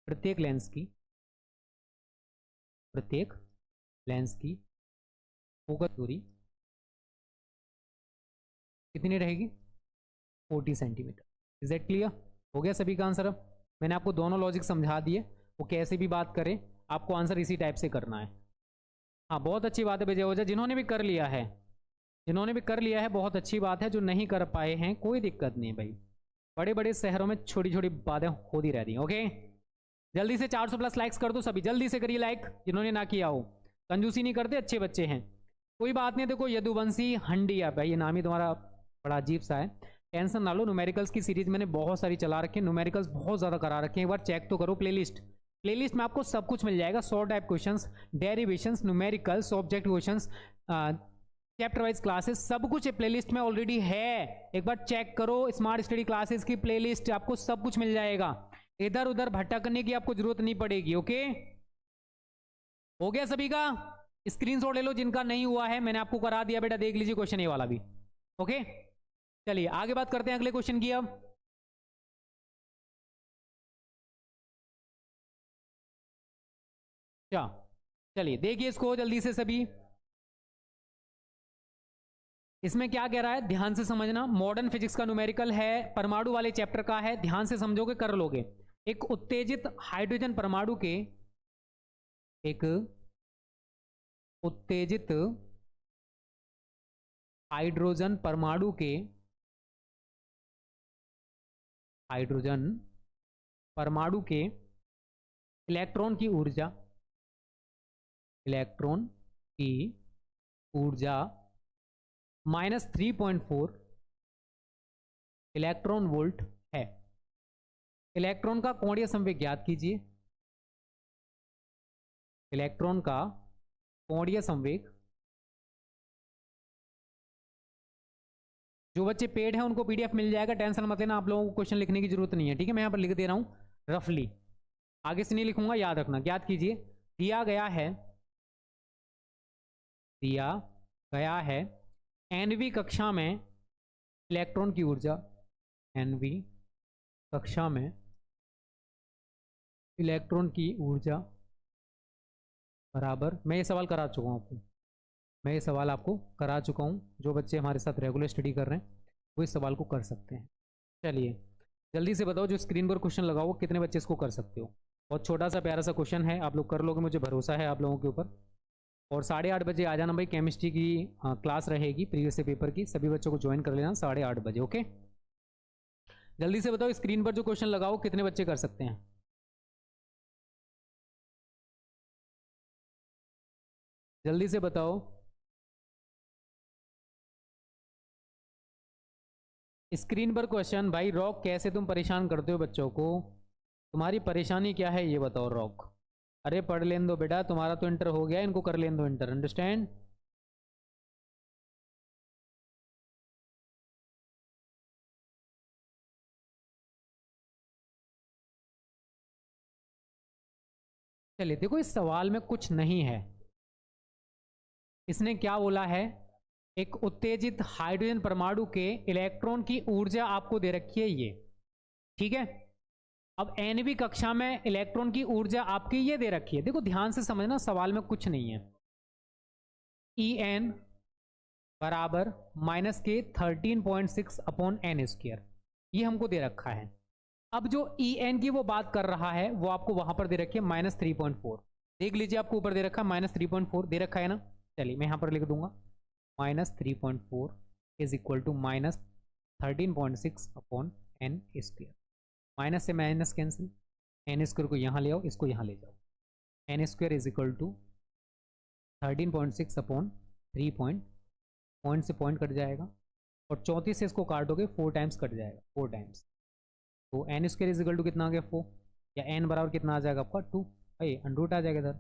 प्रत्येक लेंस की फोकस दूरी कितनी रहेगी 40 सेंटीमीटर। Is that clear? हो गया सभी का आंसर? अब मैंने आपको दोनों लॉजिक समझा दिए, वो कैसे भी बात करें आपको आंसर इसी टाइप से करना है। हाँ, बहुत अच्छी बात है विजय ओझा, जिन्होंने भी कर लिया है बहुत अच्छी बात है। जो नहीं कर पाए हैं कोई दिक्कत नहीं भाई, बड़े बड़े शहरों में छोटी छोटी बातें होती रहती हैं। ओके, जल्दी से 400+ लाइक्स कर दो सभी, जल्दी से करिए लाइक जिन्होंने ना किया हो, कंजूसी नहीं करते, अच्छे बच्चे हैं, कोई बात नहीं। देखो यदुवंशी हंडिया भाई, ये नाम ही तुम्हारा बड़ा अजीब सा है, टेंशन ना लो, न्यूमेरिकल्स की सीरीज मैंने बहुत सारी चला रखी है, न्यूमेरिकल्स बहुत ज़्यादा करा रखे हैं, एक बार चेक तो करो प्लेलिस्ट में आपको सब कुछ मिल जाएगा, 100 type questions, derivations, numericals, object questions, chapter wise classes, सब कुछ प्लेलिस्ट में ऑलरेडी है, एक बार चेक करो। स्मार्ट स्टडी क्लासेस की प्लेलिस्ट, आपको सब कुछ मिल जाएगा, इधर उधर भटकने की आपको जरूरत नहीं पड़ेगी। ओके, हो गया सभी का? स्क्रीनशॉट ले लो जिनका नहीं हुआ है, मैंने आपको करा दिया बेटा, देख लीजिए क्वेश्चन ये वाला भी। ओके, चलिए आगे बात करते हैं अगले क्वेश्चन की। अब क्या, चलिए देखिए इसको जल्दी से सभी, इसमें क्या कह रहा है ध्यान से समझना। मॉडर्न फिजिक्स का न्यूमेरिकल है, परमाणु वाले चैप्टर का है, ध्यान से समझोगे कर लोगे। एक उत्तेजित हाइड्रोजन परमाणु के, एक उत्तेजित हाइड्रोजन परमाणु के, इलेक्ट्रॉन की ऊर्जा -3.4 इलेक्ट्रॉन वोल्ट है। इलेक्ट्रॉन का कोणीय संवेग ज्ञात कीजिए। इलेक्ट्रॉन का कोणीय संवेग जो बच्चे पेड हैं उनको पीडीएफ मिल जाएगा, टेंशन मत लेना, आप लोगों को क्वेश्चन लिखने की जरूरत नहीं है, ठीक है। मैं यहाँ पर लिख दे रहा हूँ रफली, आगे से नहीं लिखूंगा, याद रखना। याद कीजिए, दिया गया है एनवी कक्षा में इलेक्ट्रॉन की ऊर्जा, एनवी कक्षा में इलेक्ट्रॉन की ऊर्जा बराबर, मैं ये सवाल करा चुका हूँ आपको, मैं ये सवाल आपको करा चुका हूँ। जो बच्चे हमारे साथ रेगुलर स्टडी कर रहे हैं वो इस सवाल को कर सकते हैं। चलिए जल्दी से बताओ, जो स्क्रीन पर क्वेश्चन लगा हुआ कितने बच्चे इसको कर सकते हो। बहुत छोटा सा प्यारा सा क्वेश्चन है, आप लोग कर लोगे, मुझे भरोसा है आप लोगों के ऊपर। और 8:30 बजे आ जाना भाई, केमिस्ट्री की क्लास रहेगी प्रीवियस पेपर की, सभी बच्चों को ज्वाइन कर लेना 8:30 बजे, ओके। जल्दी से बताओ, स्क्रीन पर जो क्वेश्चन लगाओ कितने बच्चे कर सकते हैं। जल्दी से बताओ, स्क्रीन पर क्वेश्चन। भाई रॉक, कैसे तुम परेशान करते हो बच्चों को, तुम्हारी परेशानी क्या है ये बताओ रॉक। अरे पढ़ लेने दो बेटा, तुम्हारा तो इंटर हो गया, इनको कर लेने दो इंटर, अंडरस्टैंड। चलिए देखो, इस सवाल में कुछ नहीं है। इसने क्या बोला है, एक उत्तेजित हाइड्रोजन परमाणु के इलेक्ट्रॉन की ऊर्जा आपको दे रखी है ये, ठीक है। अब एनवी कक्षा में इलेक्ट्रॉन की ऊर्जा आपकी ये दे रखी है। देखो ध्यान से समझना, सवाल में कुछ नहीं है। En बराबर -k13.6 अपॉन n स्क्वायर, ये हमको दे रखा है। अब जो En की वो बात कर रहा है वो आपको वहां पर दे रखी है -3.4, देख लीजिए आपको ऊपर दे रखा है -3.4 दे रखा है ना। चलिए मैं यहां पर लिख दूंगा -3.4 is equal to -13.6 upon n square. Minus से माइनस कैंसिल, एन स्क्वायर को यहाँ ले आओ, इसको यहाँ ले जाओ, n square is equal to 13.6 upon 3 point से पॉइंट कट जाएगा, और 34 से इसको काटोगे 4 टाइम्स कट जाएगा, 4 टाइम्स। तो n square is equal to कितना आ गया 4, या एन बराबर कितना आ जाएगा आपका 2, भाई अंडरूट आ जाएगा इधर।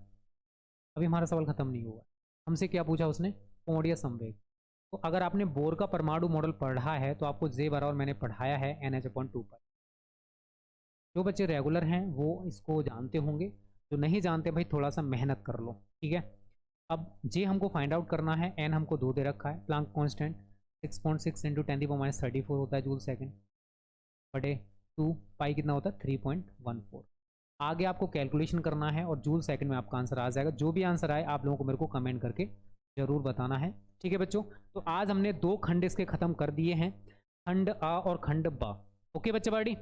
अभी हमारा सवाल खत्म नहीं हुआ, हमसे क्या पूछा उसने, कोणीय संवेग। तो अगर आपने बोर का परमाणु मॉडल पढ़ा है तो आपको जे बराबर मैंने पढ़ाया है NH/2π। जो बच्चे रेगुलर हैं वो इसको जानते होंगे, जो नहीं जानते भाई थोड़ा सा मेहनत कर लो, ठीक है। अब जे हमको फाइंड आउट करना है, एन हमको 2 दे रखा है, प्लांक कांस्टेंट 6.6 × 10⁻34 होता है जूल सेकंड बटे 2, पाई कितना होता है 3.14। आगे आपको कैलकुलेशन करना है और जूल सेकंड में आपका आंसर आ जाएगा। जो भी आंसर आए आप लोगों को मेरे को कमेंट करके जरूर बताना है, ठीक है बच्चों। तो आज हमने 2 खंड इसके खत्म कर दिए हैं, खंड आ और खंड बा, ओके बच्चे बड़ी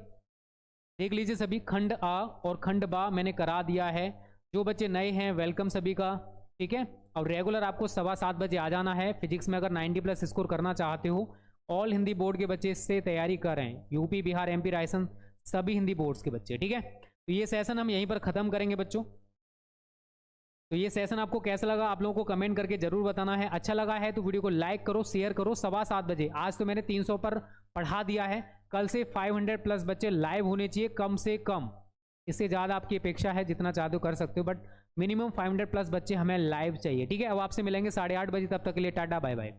देख लीजिए सभी, खंड आ और खंड बा मैंने करा दिया है। जो बच्चे नए हैं वेलकम सभी का, ठीक है। और रेगुलर आपको 7:15 बजे आ जाना है। फिजिक्स में अगर 90+ स्कोर करना चाहते हो, ऑल हिंदी बोर्ड के बच्चे इससे तैयारी कर रहे हैं, यूपी बिहार MP राजस्थान सभी हिंदी बोर्ड्स के बच्चे, ठीक है। तो ये सेशन हम यहीं पर ख़त्म करेंगे बच्चों। तो ये सेशन आपको कैसा लगा आप लोगों को कमेंट करके जरूर बताना है। अच्छा लगा है तो वीडियो को लाइक करो, शेयर करो। 7:15 बजे, आज तो मैंने 300 पर पढ़ा दिया है, कल से 500+ बच्चे लाइव होने चाहिए कम से कम। इससे ज़्यादा आपकी अपेक्षा है, जितना चाहते हो कर सकते हो, बट मिनिमम 500+ बच्चे हमें लाइव चाहिए, ठीक है। अब आपसे मिलेंगे 8:30 बजे, तब तक के लिए टाटा बाय बाय।